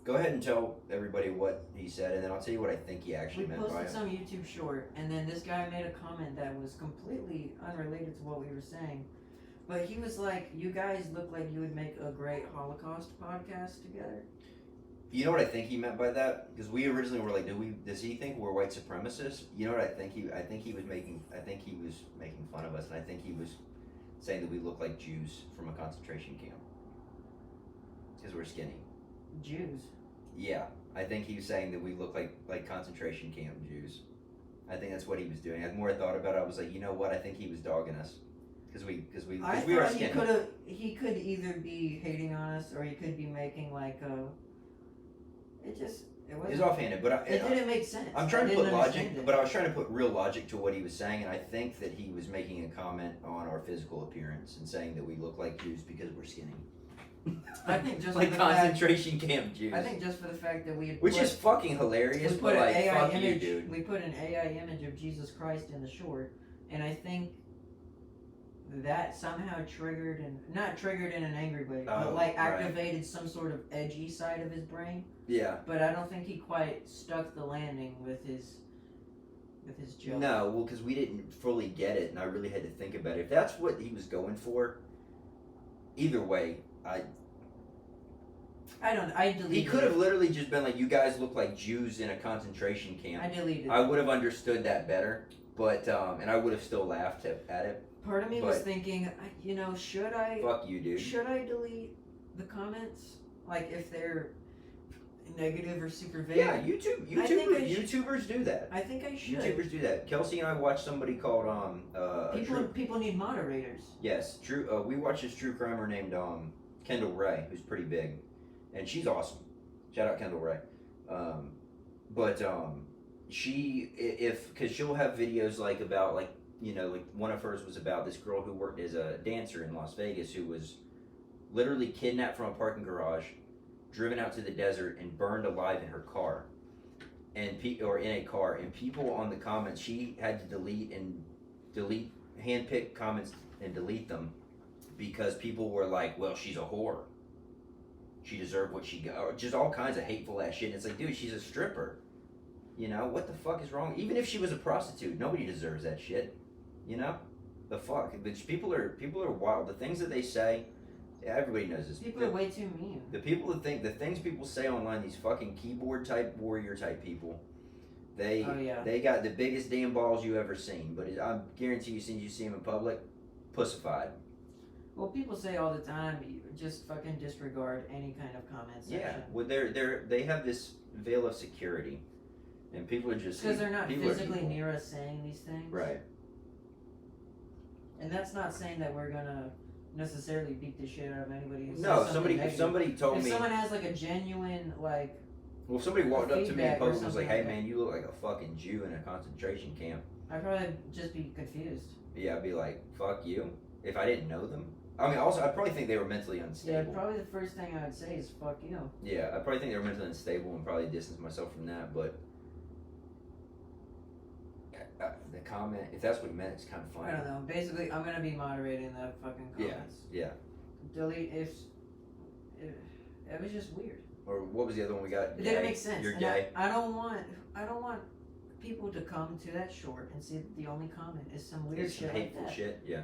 Go ahead and tell everybody what he said, and then I'll tell you what I think he actually meant by it. We posted some YouTube short, and then this guy made a comment that was completely unrelated to what we were saying. But he was like, you guys look like you would make a great Holocaust podcast together. You know what I think he meant by that? Because we originally were like, does he think we're white supremacists? You know what I think he was making fun of us, and I think he was saying that we look like Jews from a concentration camp. Because we're skinny. Jews? Yeah, I think he was saying that we look like concentration camp Jews. I think that's what he was doing. The more I thought about it, I was like, you know what? I think he was dogging us. Because we are skinny. He could either be hating on us, or he could be making like a... It was offhanded, but it didn't make sense. I'm trying to put logic, but I was trying to put real logic to what he was saying, and I think that he was making a comment on our physical appearance and saying that we look like Jews because we're skinny. I think just like concentration camp Jews. I think just for the fact that which is fucking hilarious. We put but an AI fuck image. You, dude. We put an AI image of Jesus Christ in the short, and I think that somehow triggered, and not triggered in an angry way, but like activated some sort of edgy side of his brain. Yeah. But I don't think he quite stuck the landing with his joke. No, well, because we didn't fully get it, and I really had to think about it. If that's what he was going for, either way, I deleted. He could have literally just been like, "You guys look like Jews in a concentration camp." I deleted. I would have understood that better, but and I would have still laughed at it. Part of me was thinking, should I? Fuck you, dude. Should I delete the comments? Like if they're negative or super vague? Yeah, YouTubers do that. I think I should. YouTubers do that. Kelsey and I watched somebody called people need moderators. Yes, true. We watched this true crimer named Kendall Ray, who's pretty big, and she's awesome. Shout out Kendall Ray. Because she'll have videos like about like one of hers was about this girl who worked as a dancer in Las Vegas who was literally kidnapped from a parking garage, driven out to the desert, and burned alive in her car, in a car. And people on the comments, she had to delete handpick comments and delete them because people were like, "Well, she's a whore. She deserved what she got," or just all kinds of hateful ass shit. And it's like, dude, she's a stripper. What the fuck is wrong? Even if she was a prostitute, nobody deserves that shit. The fuck. But people are wild. The things that they say, everybody knows this. People are way too mean. The things people say online, these fucking keyboard type warrior type people, they got the biggest damn balls you ever seen. But I guarantee you, as soon as you see them in public, pussified. Well, people say all the time, just fucking disregard any kind of comment section. Yeah, well, they have this veil of security, and people are just because they're not physically near us saying these things, right? And that's not saying that we're gonna necessarily beat the shit out of anybody. No, if somebody told me, if someone has like a genuine like. Well, if somebody walked up to me and posted was like, "Hey man, you look like a fucking Jew in a concentration camp," I'd probably just be confused. Yeah, I'd be like, "Fuck you," if I didn't know them. I mean, also, I'd probably think they were mentally unstable. Yeah, probably the first thing I would say is "fuck you." Yeah, I'd probably think they were mentally unstable and probably distance myself from that. But the comment, if that's what he meant, it's kind of funny. I don't know. Basically, I'm gonna be moderating the fucking comments. Yeah. delete if it was just weird. Or what was the other one we got? It didn't make sense. You're And gay. I don't want people to come to that short and see that the only comment is some weird shit. Hateful like that. shit, yeah.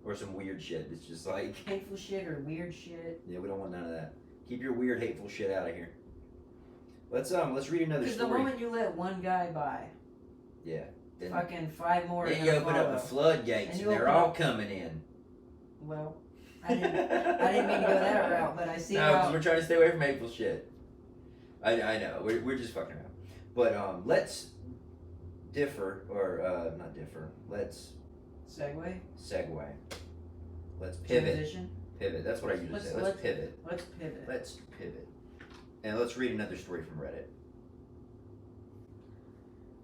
Or some weird shit. It's just like hateful shit or weird shit. Yeah, we don't want none of that. Keep your weird, hateful shit out of here. Let's read another story. Because the moment you let one guy by, yeah, then fucking 5 more. Then you open up the floodgates, and they're all coming in. Well, I didn't mean to go that route, but I see. No, because we're trying to stay away from hateful shit. I know we're just fucking around, but let's differ or not differ. Let's segue. Let's pivot. Transition. Pivot. That's what I usually say. Let's pivot. Let's pivot. And let's read another story from Reddit.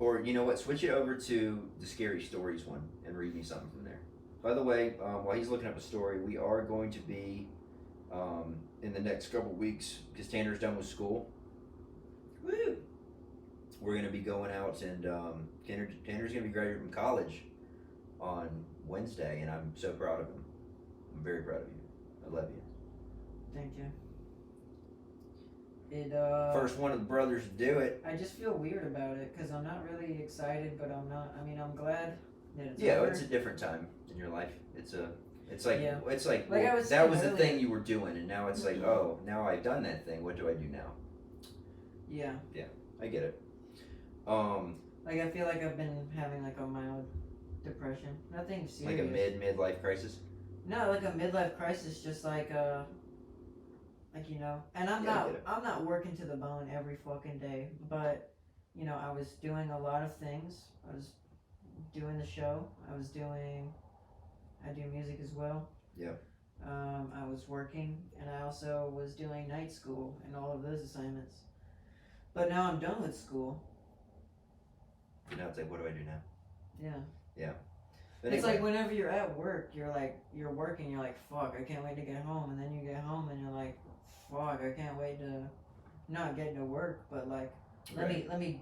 Or, you know what, switch it over to the Scariest Stories one and read me something from there. By the way, while he's looking up a story, we are going to be, in the next couple weeks, because Tanner's done with school. Woo! We're going to be going out, and Tanner's going to be graduating from college on Wednesday, and I'm so proud of him. I'm very proud of you. I love you. Thank you. First one of the brothers to do it. I just feel weird about it because I'm not really excited, but I'm not. I mean, I'm glad that it's over. It's a different time in your life. It's like well, that was the thing you were doing, and now it's like, oh, now I've done that thing. What do I do now? Yeah. Yeah, I get it. Like I feel like I've been having like a mild depression. Nothing serious. Like a midlife crisis. No, like a midlife crisis, just like you know, and I'm not working to the bone every fucking day, but you know, I was doing a lot of things. I was doing the show. I do music as well. Yeah. I was working, and I also was doing night school and all of those assignments. But now I'm done with school. And now it's like, what do I do now? Yeah. Yeah. But it's anyway, like whenever you're at work, you're working, you're like, fuck, I can't wait to get home, and then you get home and you're like, fuck, I can't wait to not get to work, but like let me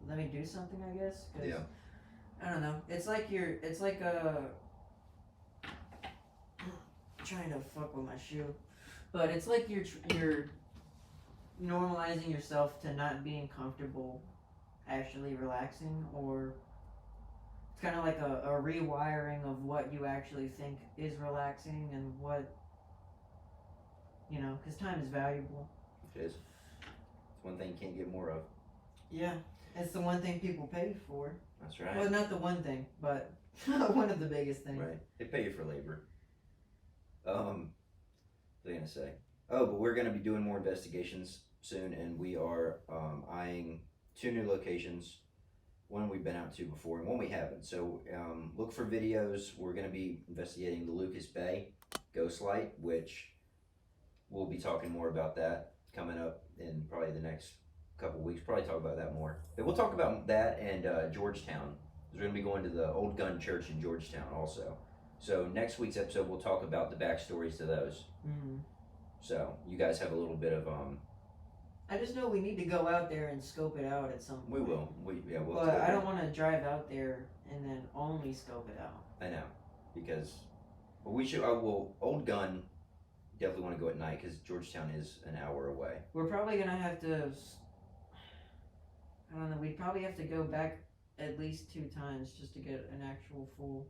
do something, I guess. Cause yeah. I don't know. It's like trying to fuck with my shoe, but it's like you're normalizing yourself to not being comfortable, actually relaxing, or it's kind of like a rewiring of what you actually think is relaxing and what. You know, because time is valuable. It is. It's one thing you can't get more of. Yeah. It's the one thing people pay for. That's right. Well, not the one thing, but one of the biggest things. Right. They pay you for labor. What was I going to say? Oh, but we're going to be doing more investigations soon, and we are eyeing 2 new locations. One we've been out to before, and one we haven't. So look for videos. We're going to be investigating the Lucas Bay Ghost Light, which... we'll be talking more about that coming up in probably the next couple weeks. Probably talk about that more. But we'll talk about that and Georgetown. We're going to be going to the Old Gun Church in Georgetown also. So next week's episode, we'll talk about the backstories to those. Mm-hmm. So you guys have a little bit of... I just know we need to go out there and scope it out at some point. We will. We'll but I don't want to drive out there and then only scope it out. I know. Because... well, we should... Old Gun... definitely want to go at night because Georgetown is an hour away. We're probably going to have to, I don't know, we'd probably have to go back at least 2 times just to get an actual full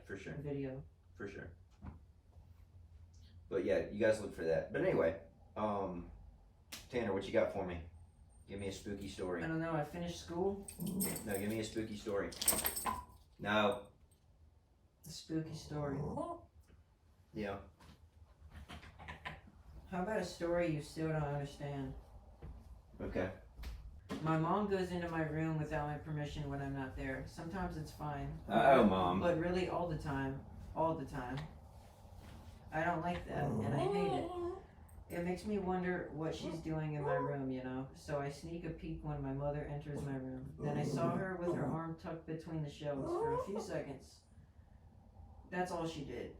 for sure. Video. For sure. But yeah, you guys look for that. But anyway, Tanner, what you got for me? Give me a spooky story. I don't know, I finished school. No, give me a spooky story. No. A spooky story. Yeah. How about a story you still don't understand? Okay. My mom goes into my room without my permission when I'm not there. Sometimes it's fine. Oh, Mom. But really all the time. I don't like that, and I hate it. It makes me wonder what she's doing in my room, you know? So I sneak a peek when my mother enters my room. Then I saw her with her arm tucked between the shelves for a few seconds. That's all she did.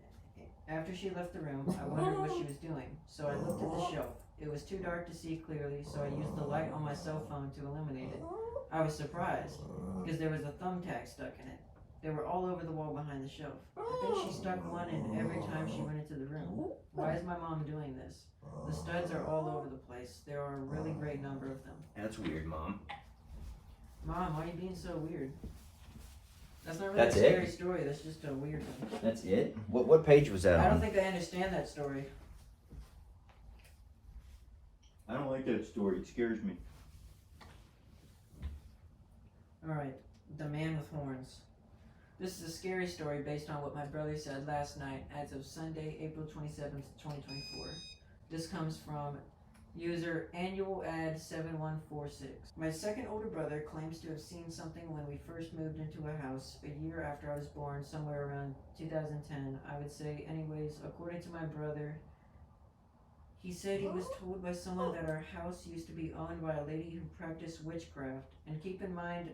After she left the room, I wondered what she was doing, so I looked at the shelf. It was too dark to see clearly, so I used the light on my cell phone to illuminate it. I was surprised, because there was a thumbtack stuck in it. They were all over the wall behind the shelf. I think she stuck one in every time she went into the room. Why is my mom doing this? The studs are all over the place. There are a really great number of them. That's weird, Mom. Mom, why are you being so weird? That's not really That's a scary it? story. That's just a weird one. That's it? What page was that on? I don't think I understand that story. I don't like that story. It scares me. Alright, The Man with Horns. This is a scary story based on what my brother said last night as of Sunday, April 27th, 2024. This comes from user annualad7146. My second older brother claims to have seen something when we first moved into a house a year after I was born, somewhere around 2010. I would say, anyways, according to my brother, he said he was told by someone that our house used to be owned by a lady who practiced witchcraft. And keep in mind,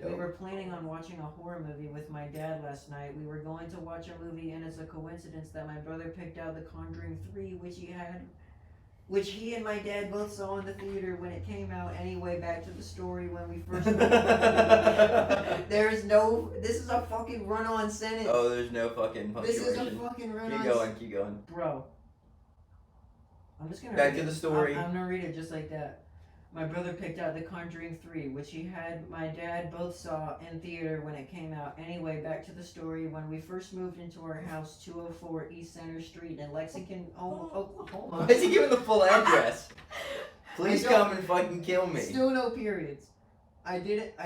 we were planning on watching a horror movie with my dad last night. We were going to watch a movie, and it's a coincidence that my brother picked out The Conjuring 3, which he and my dad both saw in the theater when it came out. Anyway, back to the story when we first this is a fucking run-on sentence. Oh, there's no fucking punctuation. This is a fucking run-on. Keep going. Bro. I'm just gonna Back to the story. I'm gonna read it just like that. My brother picked out The Conjuring 3, which he had my dad both saw in theater when it came out. Anyway, back to the story. When we first moved into our house, 204 East Center Street in Lexington, Oklahoma. Why is he giving the full address? Please come and fucking kill me. Still no periods. I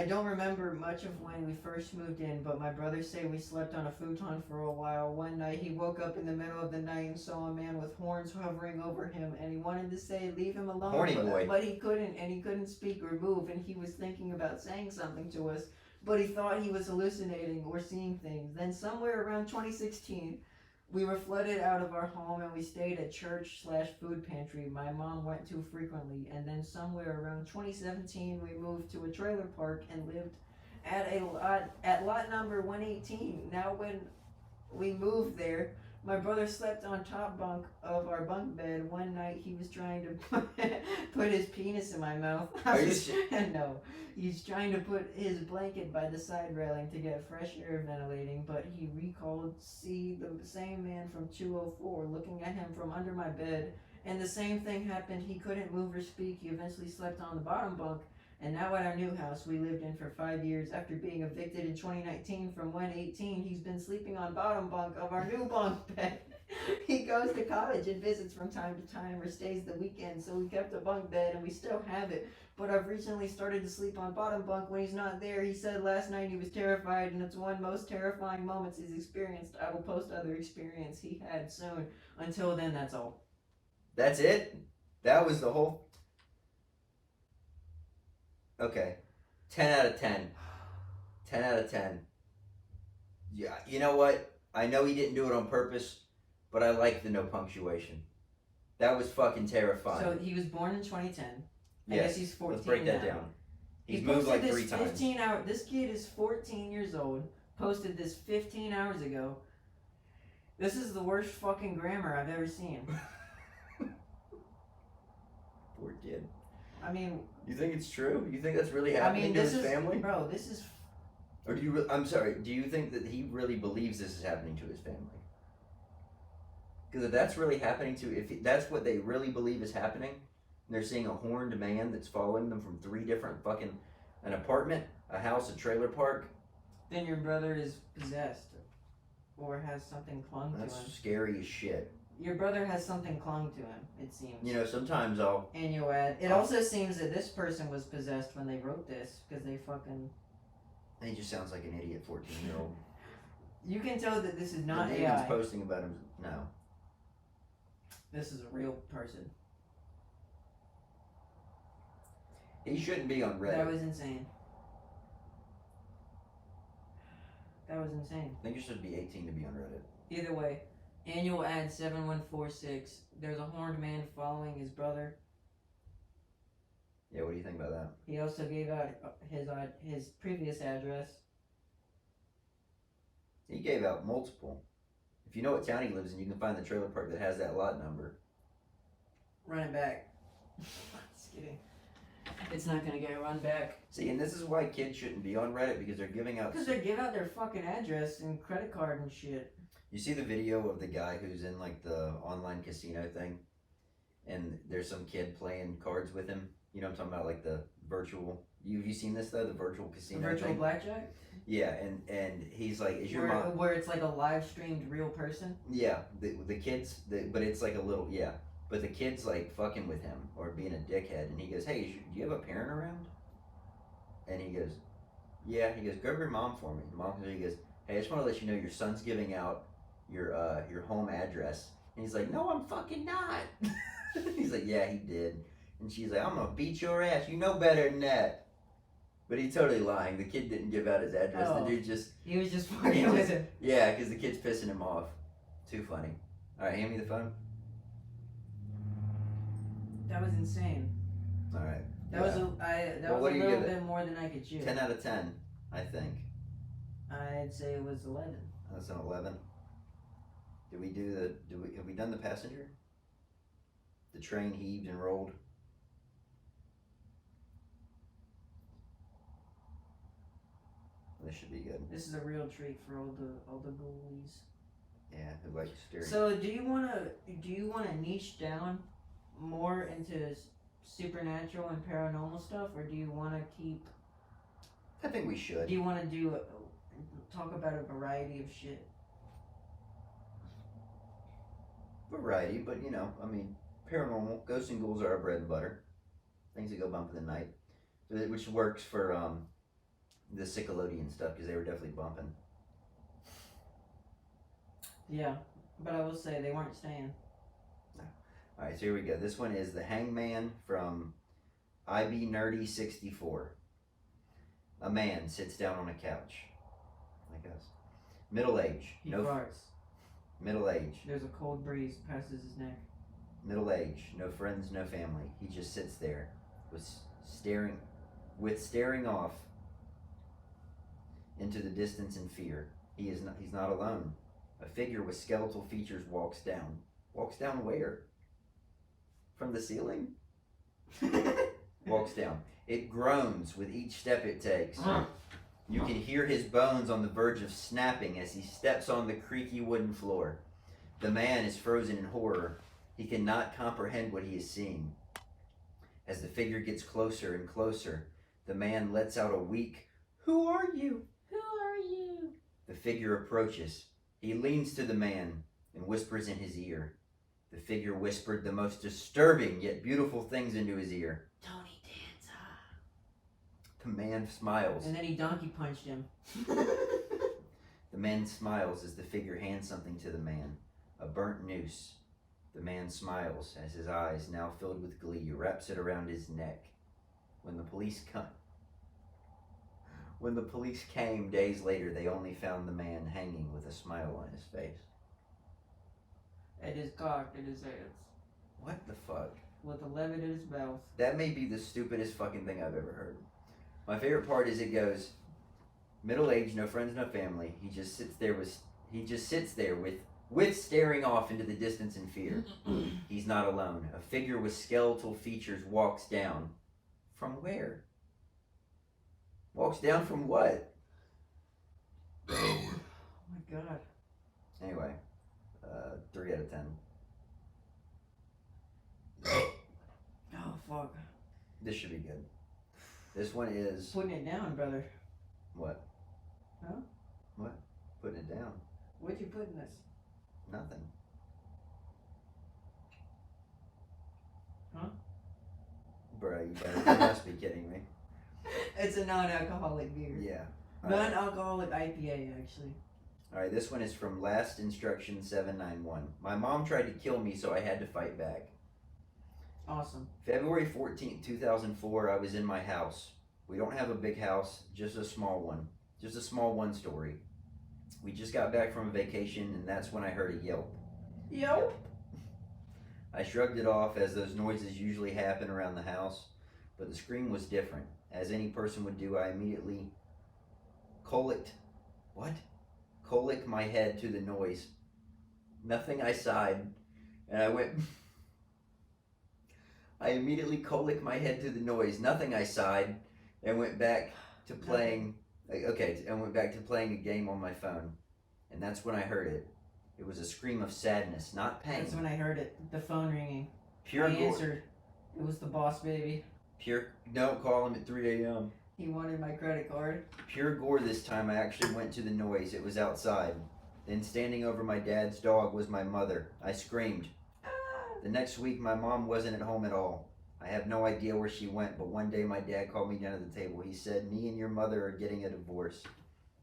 don't remember much of when we first moved in, but my brother say we slept on a futon for a while. One night he woke up in the middle of the night and saw a man with horns hovering over him, and he wanted to say leave him alone, Horny boy. but he couldn't, and he couldn't speak or move, and he was thinking about saying something to us, but he thought he was hallucinating or seeing things. Then somewhere around 2016, we were flooded out of our home and we stayed at church/food pantry my mom went to frequently. And then somewhere around 2017, we moved to a trailer park and lived at lot number 118. Now when we moved there, my brother slept on top bunk of our bunk bed. One night he was trying to put his penis in my mouth. No, he's trying to put his blanket by the side railing to get fresh air ventilating, but he recalled see the same man from 204 looking at him from under my bed, and the same thing happened. He couldn't move or speak. He eventually slept on the bottom bunk. And now at our new house we lived in for 5 years, after being evicted in 2019 from 118, he's been sleeping on bottom bunk of our new bunk bed. He goes to college and visits from time to time or stays the weekend, so we kept a bunk bed and we still have it. But I've recently started to sleep on bottom bunk when he's not there. He said last night he was terrified, and it's one most terrifying moments he's experienced. I will post other experience he had soon. Until then, that's all. That's it? That was the whole... Okay. 10 out of 10. 10 out of 10. Yeah, you know what? I know he didn't do it on purpose, but I like the no punctuation. That was fucking terrifying. So he was born in 2010. I guess he's 14 let's break that now. down. He's moved like 3 times. 15 hour, this kid is 14 years old. Posted this 15 hours ago. This is the worst fucking grammar I've ever seen. Poor kid. I mean... You think it's true? You think that's really happening to his family? Bro, this is... Or do you... I'm sorry. Do you think that he really believes this is happening to his family? Because if that's really happening to... If that's what they really believe is happening, and they're seeing a horned man that's following them from 3 different fucking... An apartment, a house, a trailer park. Then your brother is possessed. Or has something clung to him. That's scary as shit. Your brother has something clung to him, it seems. You know, sometimes I'll... And you add... It also seems that this person was possessed when they wrote this, because they fucking... He just sounds like an idiot 14-year-old. You can tell that this is not the AI. posting about him... No. This is a real person. He shouldn't be on Reddit. That was insane. That was insane. I think you're supposed to be 18 to be on Reddit. Either way, annual ad 7146. There's a horned man following his brother. Yeah, what do you think about that? He also gave out his previous address. He gave out multiple. If you know what town he lives in, you can find the trailer park that has that lot number. Run it back. Just kidding. it's not gonna get run back. See, and this is why kids shouldn't be on Reddit, because they're giving out. Because they give out their fucking address and credit card and shit. You see the video of the guy who's in like the online casino thing, and there's some kid playing cards with him. You know what I'm talking about, like the virtual. Have you seen this though? The virtual casino. The virtual thing? blackjack. Yeah, and he's like, "Is your mom?" Where it's like a live streamed real person. Yeah, the kids, but it's like a little but the kid's like fucking with him or being a dickhead, and he goes, "Hey, do you have a parent around?" And he goes, "Yeah." He goes, "Grab your mom for me." He goes, "Hey, I just want to let you know your son's giving out your home address." And he's like, "No, I'm fucking not." He's like, "Yeah, he did." And she's like, "I'm gonna beat your ass. You know better than that." But he's totally lying. The kid didn't give out his address. Oh, the dude just... He was just fucking with him. Yeah, because the kid's pissing him off. Too funny. Alright, hand me the phone. That was insane. Alright. That was a little bit more than I could chew. 10 out of 10, I think. I'd say it was 11. That's an 11. Have we done the passenger? The train heaved and rolled. This should be good. This is a real treat for all the ghoulies. Yeah, like steering. So do you wanna niche down more into supernatural and paranormal stuff, or do you wanna keep? I think we should. Do you wanna talk about a variety of shit? Variety, but I mean, paranormal, ghosts and ghouls are our bread and butter. Things that go bump in the night, which works for the Nickelodeon stuff, because they were definitely bumping. Yeah, but I will say they weren't staying. No. Alright, so here we go. This one is The Hangman from IB Nerdy 64. A man sits down on a couch, I guess. Middle age. He farts. Middle age. There's a cold breeze passes his neck. Middle age. No friends, no family. He just sits there with staring off into the distance in fear. He's not alone. A figure with skeletal features walks down. Walks down where? From the ceiling? Walks down. It groans with each step it takes. You can hear his bones on the verge of snapping as he steps on the creaky wooden floor. The man is frozen in horror. He cannot comprehend what he is seeing. As the figure gets closer and closer, the man lets out a weak, "Who are you?" Who are you? The figure approaches. He leans to the man and whispers in his ear. The figure whispered the most disturbing yet beautiful things into his ear. Tony Danza. The man smiles. And then he donkey punched him. The man smiles as the figure hands something to the man. A burnt noose. The man smiles as his eyes, now filled with glee, wraps it around his neck. When the police came days later, they only found the man hanging with a smile on his face. It is cocked in his hands. What the fuck? With a levit in his mouth. That may be the stupidest fucking thing I've ever heard. My favorite part is it goes, middle age, no friends, no family. He just sits there with staring off into the distance in fear. He's not alone. A figure with skeletal features walks down. From where? Walks down from what? Oh my god. Anyway, 3 out of 10. Oh fuck. This should be good. This one is... Putting it down, brother. What? Huh? What? Putting it down. What'd you put in this? Nothing. Huh? Bro, you must be kidding me. It's a non-alcoholic beer. Yeah. Non-alcoholic IPA, actually. Alright, this one is from Last Instruction 791. My mom tried to kill me, so I had to fight back. Awesome. February 14th, 2004, I was in my house. We don't have a big house, just a small one. Just a small one-story. We just got back from a vacation, and that's when I heard a yelp. Yelp? I shrugged it off, as those noises usually happen around the house, but the scream was different. As any person would do, I immediately colicked my head to the noise. Nothing, I sighed, and I went I immediately colicked my head through the noise. Nothing, I sighed, and went back to playing. Okay, and went back to playing a game on my phone. And that's when I heard it. It was a scream of sadness, not pain. That's when I heard it. The phone ringing. Pure I answered. It was the boss baby. Don't call him at 3 a.m. He wanted my credit card. Pure gore this time. I actually went to the noise. It was outside. Then standing over my dad's dog was my mother. I screamed. The next week, my mom wasn't at home at all. I have no idea where she went, but one day my dad called me down to the table. He said, "Me and your mother are getting a divorce."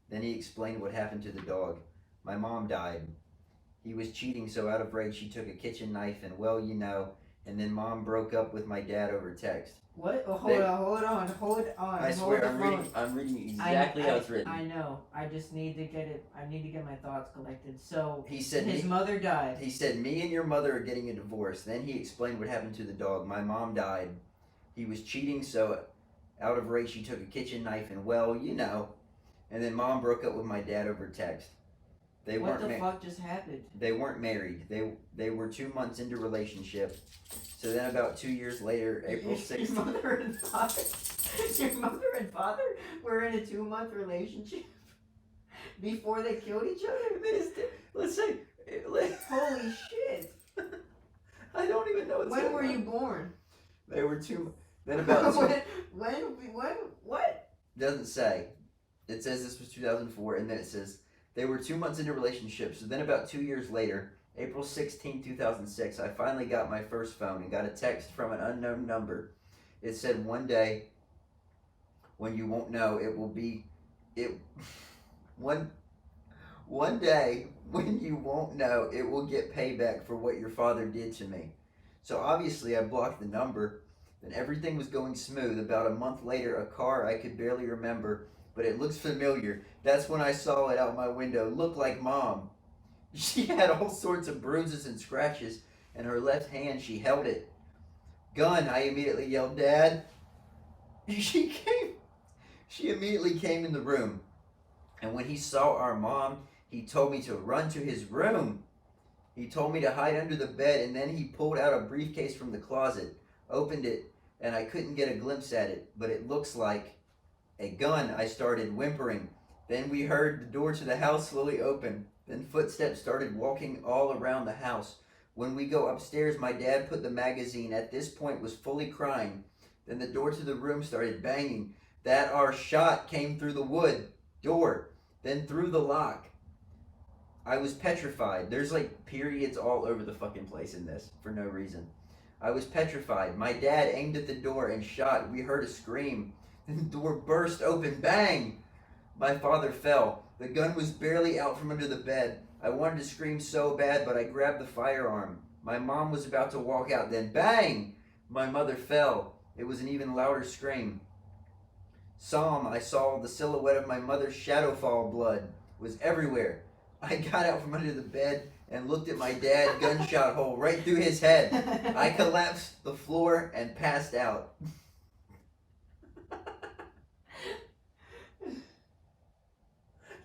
Then he explained what happened to the dog. My mom died. He was cheating, so out of rage, she took a kitchen knife and, well, you know, and then mom broke up with my dad over text. What? Oh, hold on. I swear, I'm reading exactly how it's written. I know. I just need to get it. I need to get my thoughts collected. So he said his mother died. He said, "Me and your mother are getting a divorce." Then he explained what happened to the dog. My mom died. He was cheating, so out of rage, she took a kitchen knife and, well, you know, and then mom broke up with my dad over text. What the fuck just happened? They weren't married. They were 2 months into relationship. So then about 2 years later, April 6th. Your mother and father were in a 2-month relationship before they killed each other? Let's say. Holy shit. I don't even know what's When were you born? They were 2. Then about when? What? Doesn't say. It says this was 2004, and then it says they were 2 months into relationship. So then about 2 years later, April 16, 2006, I finally got my first phone and got a text from an unknown number. It said, "One day, when you won't know, it will be it. One day, when you won't know, it will get payback for what your father did to me." So obviously, I blocked the number. Then everything was going smooth. About a month later, a car I could barely remember, but it looks familiar. That's when I saw it out my window. Looked like mom. She had all sorts of bruises and scratches. In her left hand, she held it. "Gun," I immediately yelled. "Dad." She immediately came in the room. And when he saw our mom, he told me to run to his room. He told me to hide under the bed, and then he pulled out a briefcase from the closet, opened it, and I couldn't get a glimpse at it, but it looks like a gun. I started whimpering. Then we heard the door to the house slowly open. Then footsteps started walking all around the house. When we go upstairs, my dad put the magazine, at this point was fully crying. Then the door to the room started banging. That our shot came through the wood door, then through the lock. I was petrified. There's like periods all over the fucking place in this for no reason. I was petrified. My dad aimed at the door and shot. We heard a scream. Then the door burst open. Bang! My father fell. The gun was barely out from under the bed. I wanted to scream so bad, but I grabbed the firearm. My mom was about to walk out. Then bang! My mother fell. It was an even louder scream. I saw the silhouette of my mother's shadow fall. Blood was everywhere. I got out from under the bed and looked at my dad, gunshot hole right through his head. I collapsed the floor and passed out.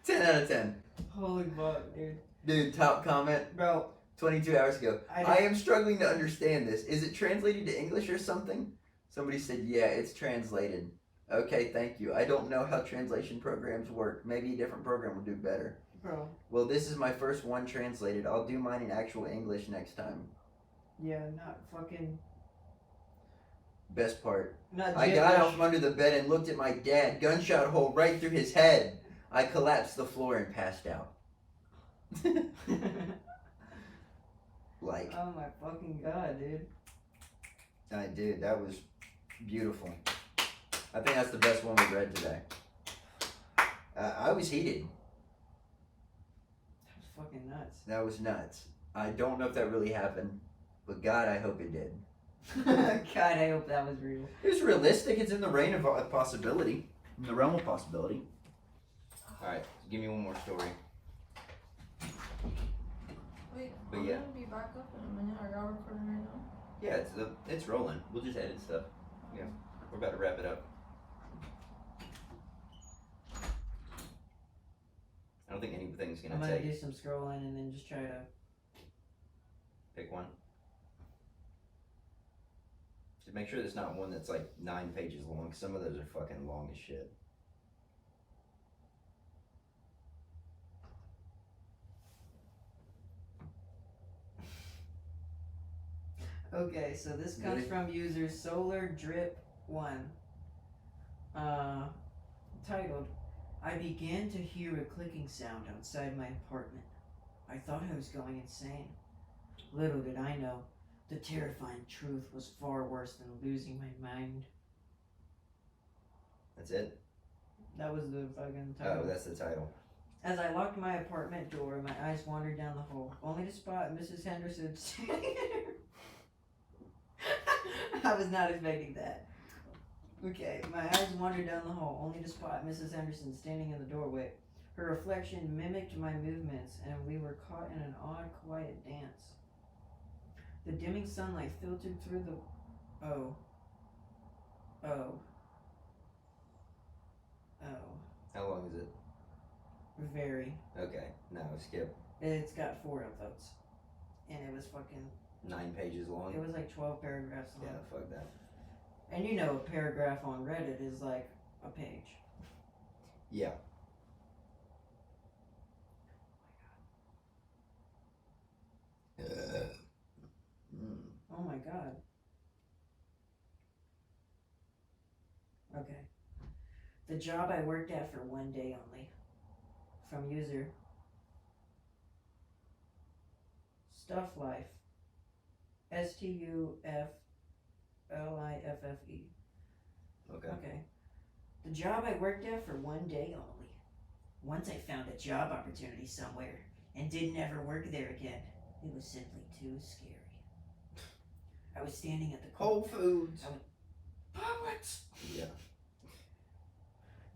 10 out of 10. Holy fuck, dude. Dude, top comment. Bro. 22 hours ago. I am struggling to understand this. Is it translated to English or something? Somebody said, yeah, it's translated. Okay, thank you. I don't know how translation programs work. Maybe a different program will do better. Bro. Well, this is my first one translated. I'll do mine in actual English next time. Yeah, not fucking... Best part. Not I got out from under the bed and looked at my dad. Gunshot hole right through his head. I collapsed the floor and passed out. Like. Oh my fucking god, dude. I did. That was beautiful. I think that's the best one we read today. I was heated. That was fucking nuts. That was nuts. I don't know if that really happened, but God, I hope it did. God, I hope that was real. It was realistic. It's in the realm of possibility. In the realm of possibility. Alright, give me one more story. Wait, But I'm yeah. gonna be back up in a minute. Are y'all recording right now? Yeah, it's rolling. We'll just edit stuff. Yeah, we're about to wrap it up. I don't think anything's I'm gonna gonna take. do some scrolling and then just try to... Pick one. To make sure there's not one that's like 9 pages long. Some of those are fucking long as shit. Okay, so this comes from user Solar Drip 1. Titled, I began to hear a clicking sound outside my apartment. I thought I was going insane. Little did I know, the terrifying truth was far worse than losing my mind. That's it? That was the fucking title. Oh, that's the title. As I locked my apartment door, my eyes wandered down the hall, only to spot Mrs. Henderson standing there. I was not expecting that. Okay, my eyes wandered down the hall, only to spot Mrs. Henderson standing in the doorway. Her reflection mimicked my movements, and we were caught in an odd, quiet dance. The dimming sunlight filtered through the... Oh. How long is it? Very. Okay, no, skip. It's got 4 upvotes. And it was fucking... 9 pages long? It was like 12 paragraphs long. Yeah, fuck that. And you know a paragraph on Reddit is like a page. Yeah. Oh my god. Okay. The job I worked at for one day only. From user Stuff Life. STUFLIFFE. Okay. The job I worked at for one day only. Once I found a job opportunity somewhere and didn't ever work there again. It was simply too scary. I was standing at the Whole Foods. Publix. Yeah.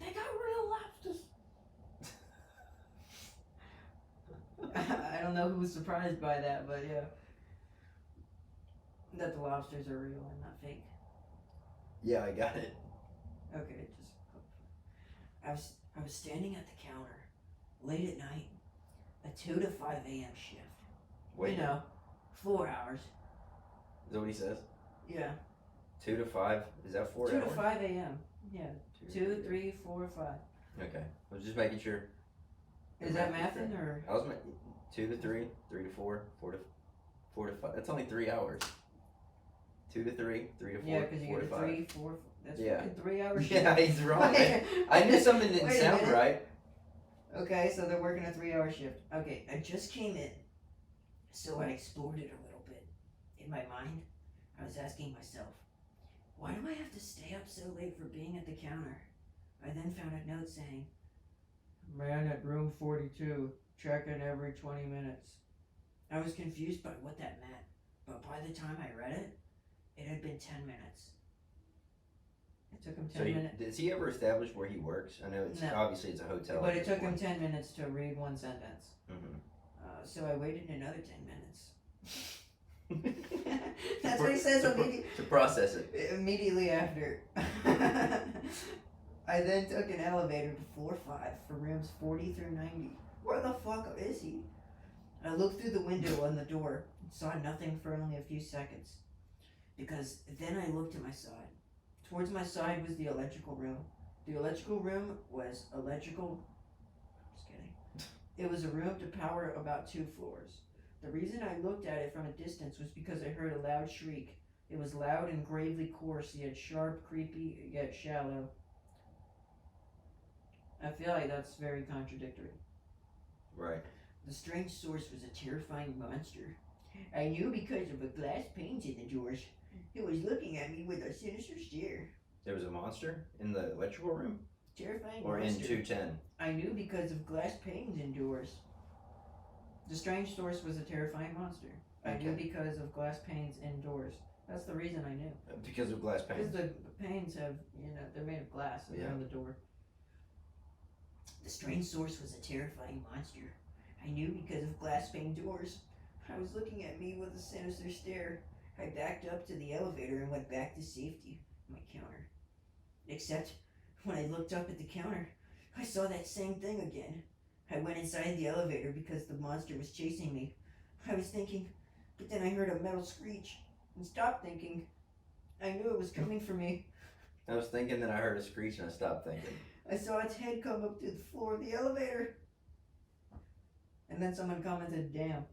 They got real lobsters. I don't know who was surprised by that, but yeah. That the lobsters are real and not fake. Yeah, I got it. Okay, just... I was standing at the counter, late at night, a 2 to 5 a.m. shift. Wait. You know, 4 hours. Is that what he says? Yeah. 2 to 5? Is that 4 2 hours? to 5 a.m. Yeah. 2, 3, 4, 5. Okay. I was just making sure. Is that mathing or? I was 2 to 3, 3 to 4, 4 to 5. That's only 3 hours. 2 to 3, 3 to 4, Yeah, because you 4 to get a 5. 3, 4. That's Yeah. fucking 3 hours shift. Yeah, he's wrong. I knew something didn't Wait a sound minute. right. Okay, so they're working a 3-hour shift. Okay, I just came in, so I explored it a little bit. In my mind, I was asking myself, why do I have to stay up so late for being at the counter? I then found a note saying, man at room 42, check-in every 20 minutes. I was confused by what that meant, but by the time I read it, it had been 10 minutes. It took him 10 minutes. Does he ever establish where he works? I know it's obviously it's a hotel. But it took him 10 minutes to read one sentence. Mm-hmm. So I waited another 10 minutes. That's what he says immediately. To process it. Immediately after. I then took an elevator to floor 5 for rooms 40 through 90. Where the fuck is he? I looked through the window on the door and saw nothing for only a few seconds. Because then I looked to my side. Towards my side was the electrical room. The electrical room was electrical... Just kidding. It was a room to power about 2 floors. The reason I looked at it from a distance was because I heard a loud shriek. It was loud and gravely coarse, yet sharp, creepy, yet shallow. I feel like that's very contradictory. Right. The strange source was a terrifying monster. I knew because of the glass panes in the doors. It was looking at me with a sinister stare. There was a monster in the electrical room? Terrifying or monster. in 210? I knew because of glass panes in doors. The strange source was a terrifying monster. I knew because of glass panes in doors. That's the reason I knew. Because of glass panes? Because the panes have, they're made of glass around the door. The strange source was a terrifying monster. I knew because of glass pane doors. I was looking at me with a sinister stare. I backed up to the elevator and went back to safety, my counter. Except, when I looked up at the counter, I saw that same thing again. I went inside the elevator because the monster was chasing me. I was thinking, but then I heard a metal screech, and stopped thinking. I knew it was coming for me. I was thinking that I heard a screech and I stopped thinking. I saw its head come up to the floor of the elevator. And then someone commented, damn.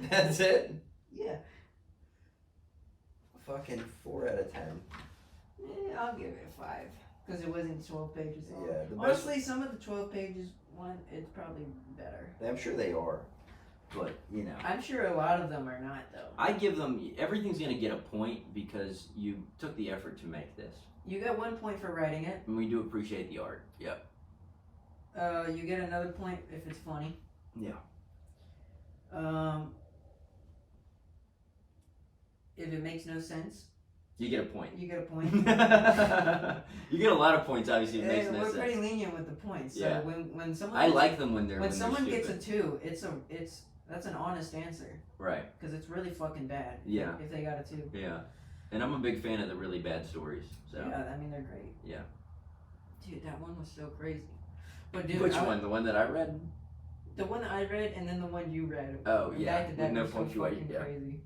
That's it? Yeah. Fucking 4 out of 10. I'll give it a 5. Because it wasn't 12 pages long. Yeah, the best- Honestly, some of the 12 pages one, it's probably better. I'm sure they are. But, you know. I'm sure a lot of them are not, though. I give them, everything's going to get a point because you took the effort to make this. You got 1 point for writing it. And we do appreciate the art. Yep. You get another point if it's funny. Yeah. If it makes no sense, You get a point. you get a point. You get a lot of points, obviously. It makes no We're sense. pretty lenient with the points. So Yeah. when someone I gets, like them when they're when someone they're gets a stupid. 2, that's an honest answer Right. because it's really fucking bad. Yeah. If they got a 2. Yeah. And I'm a big fan of the really bad stories. So. Yeah, I mean they're great. Yeah. Dude, that one was so crazy. But dude, Which one? The one that I read? The one I read and then the one you read. Oh, yeah. Back to that With no was so punctuation, fucking yeah. crazy.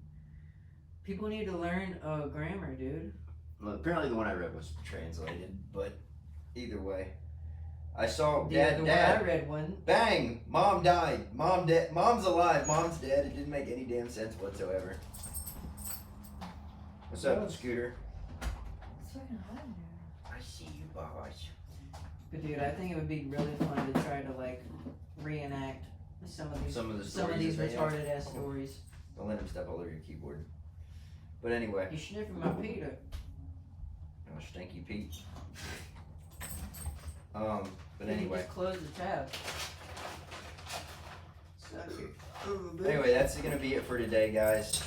People need to learn grammar, dude. Well, apparently the one I read was translated, but either way. I saw The Dad, one Dad, I read one. bang, Mom died, Mom dead, Mom's alive, Mom's dead. It didn't make any damn sense whatsoever. What's up, Scooter? It's fucking hot in here. I see you, boss. But dude, I think it would be really fun to try to like reenact some of these Some of the stories these that they have. retarded ass stories. Don't let him step all over your keyboard. But anyway, You sniffing my Peter. oh, Stinky Pete. But Then you anyway. just close the tab. Suck it. Anyway, that's gonna be it for today, guys.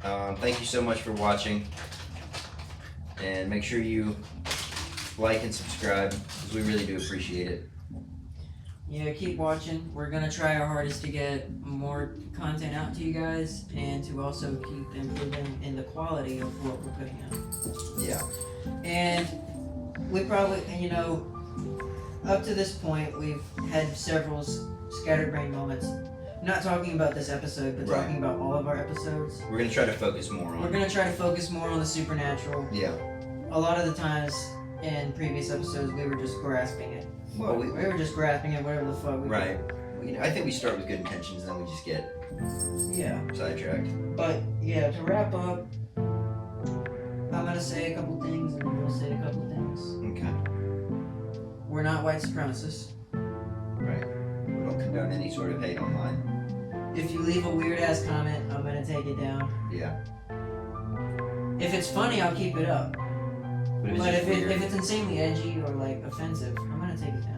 Thank you so much for watching, and make sure you like and subscribe because we really do appreciate it. Yeah, keep watching. We're gonna try our hardest to get more content out to you guys, and to also keep improving in the quality of what we're putting out. Yeah. And we probably, up to this point, we've had several scatterbrain moments. Not talking about this episode, but Right. talking about all of our episodes. We're gonna try to focus more We're on. gonna try to focus more on the supernatural. Yeah. A lot of the times in previous episodes, we were just grasping it. Well, We were just grasping at whatever the fuck we right. I think we start with good intentions, then we just get Yeah. sidetracked. But yeah, to wrap up, I'm gonna say a couple things and you'll say a couple things. Okay. We're not white supremacists. Right. We don't condone any sort of hate online. If you leave a weird ass comment, I'm gonna take it down. Yeah. If it's funny, I'll keep it up. But But just weird. if it's insanely edgy or like offensive, I'm gonna take it down.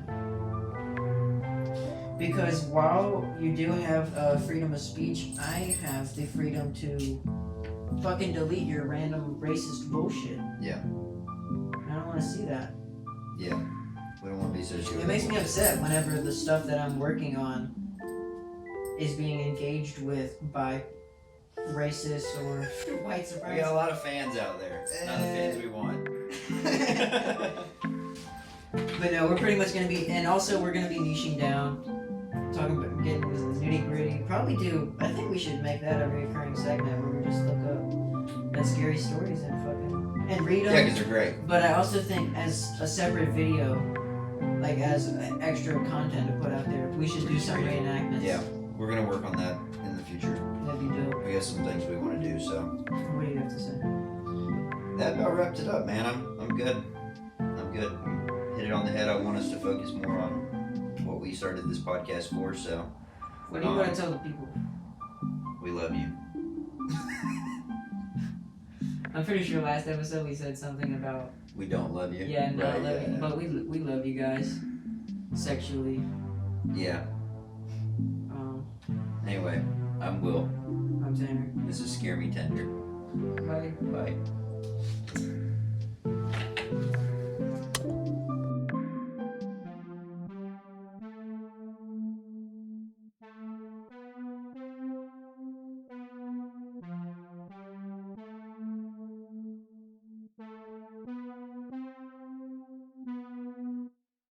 Because while you do have freedom of speech, I have the freedom to fucking delete your random racist bullshit. Yeah. I don't want to see that. Yeah. We don't want to be associated It with makes it. me upset whenever the stuff that I'm working on is being engaged with by racists or white We got a supremacists. lot of fans out there. Not the fans we want. But no, we're pretty much gonna be, and also we're gonna be niching down, talking about getting into the nitty gritty. Probably do. I think we should make that a recurring segment where we just look up at scary stories and fucking and read them. Yeah, because they're great. But I also think as a separate video, like as extra content to put out there, we should do some reenactments. Yeah, we're gonna work on that in the future. That'd be dope. We got some things we want to do, so What do you have to say? that about wraps it up, man. I'm good. I'm good. Hit it on the head. I want us to focus more on what we started this podcast for. So What do you want to tell the people? we love you. I'm pretty sure last episode we said something about We don't love you. not Right, loving, yeah. but we love you guys sexually. Yeah. Um, Anyway, I'm Will. I'm Tanner. This is ScareMeTender.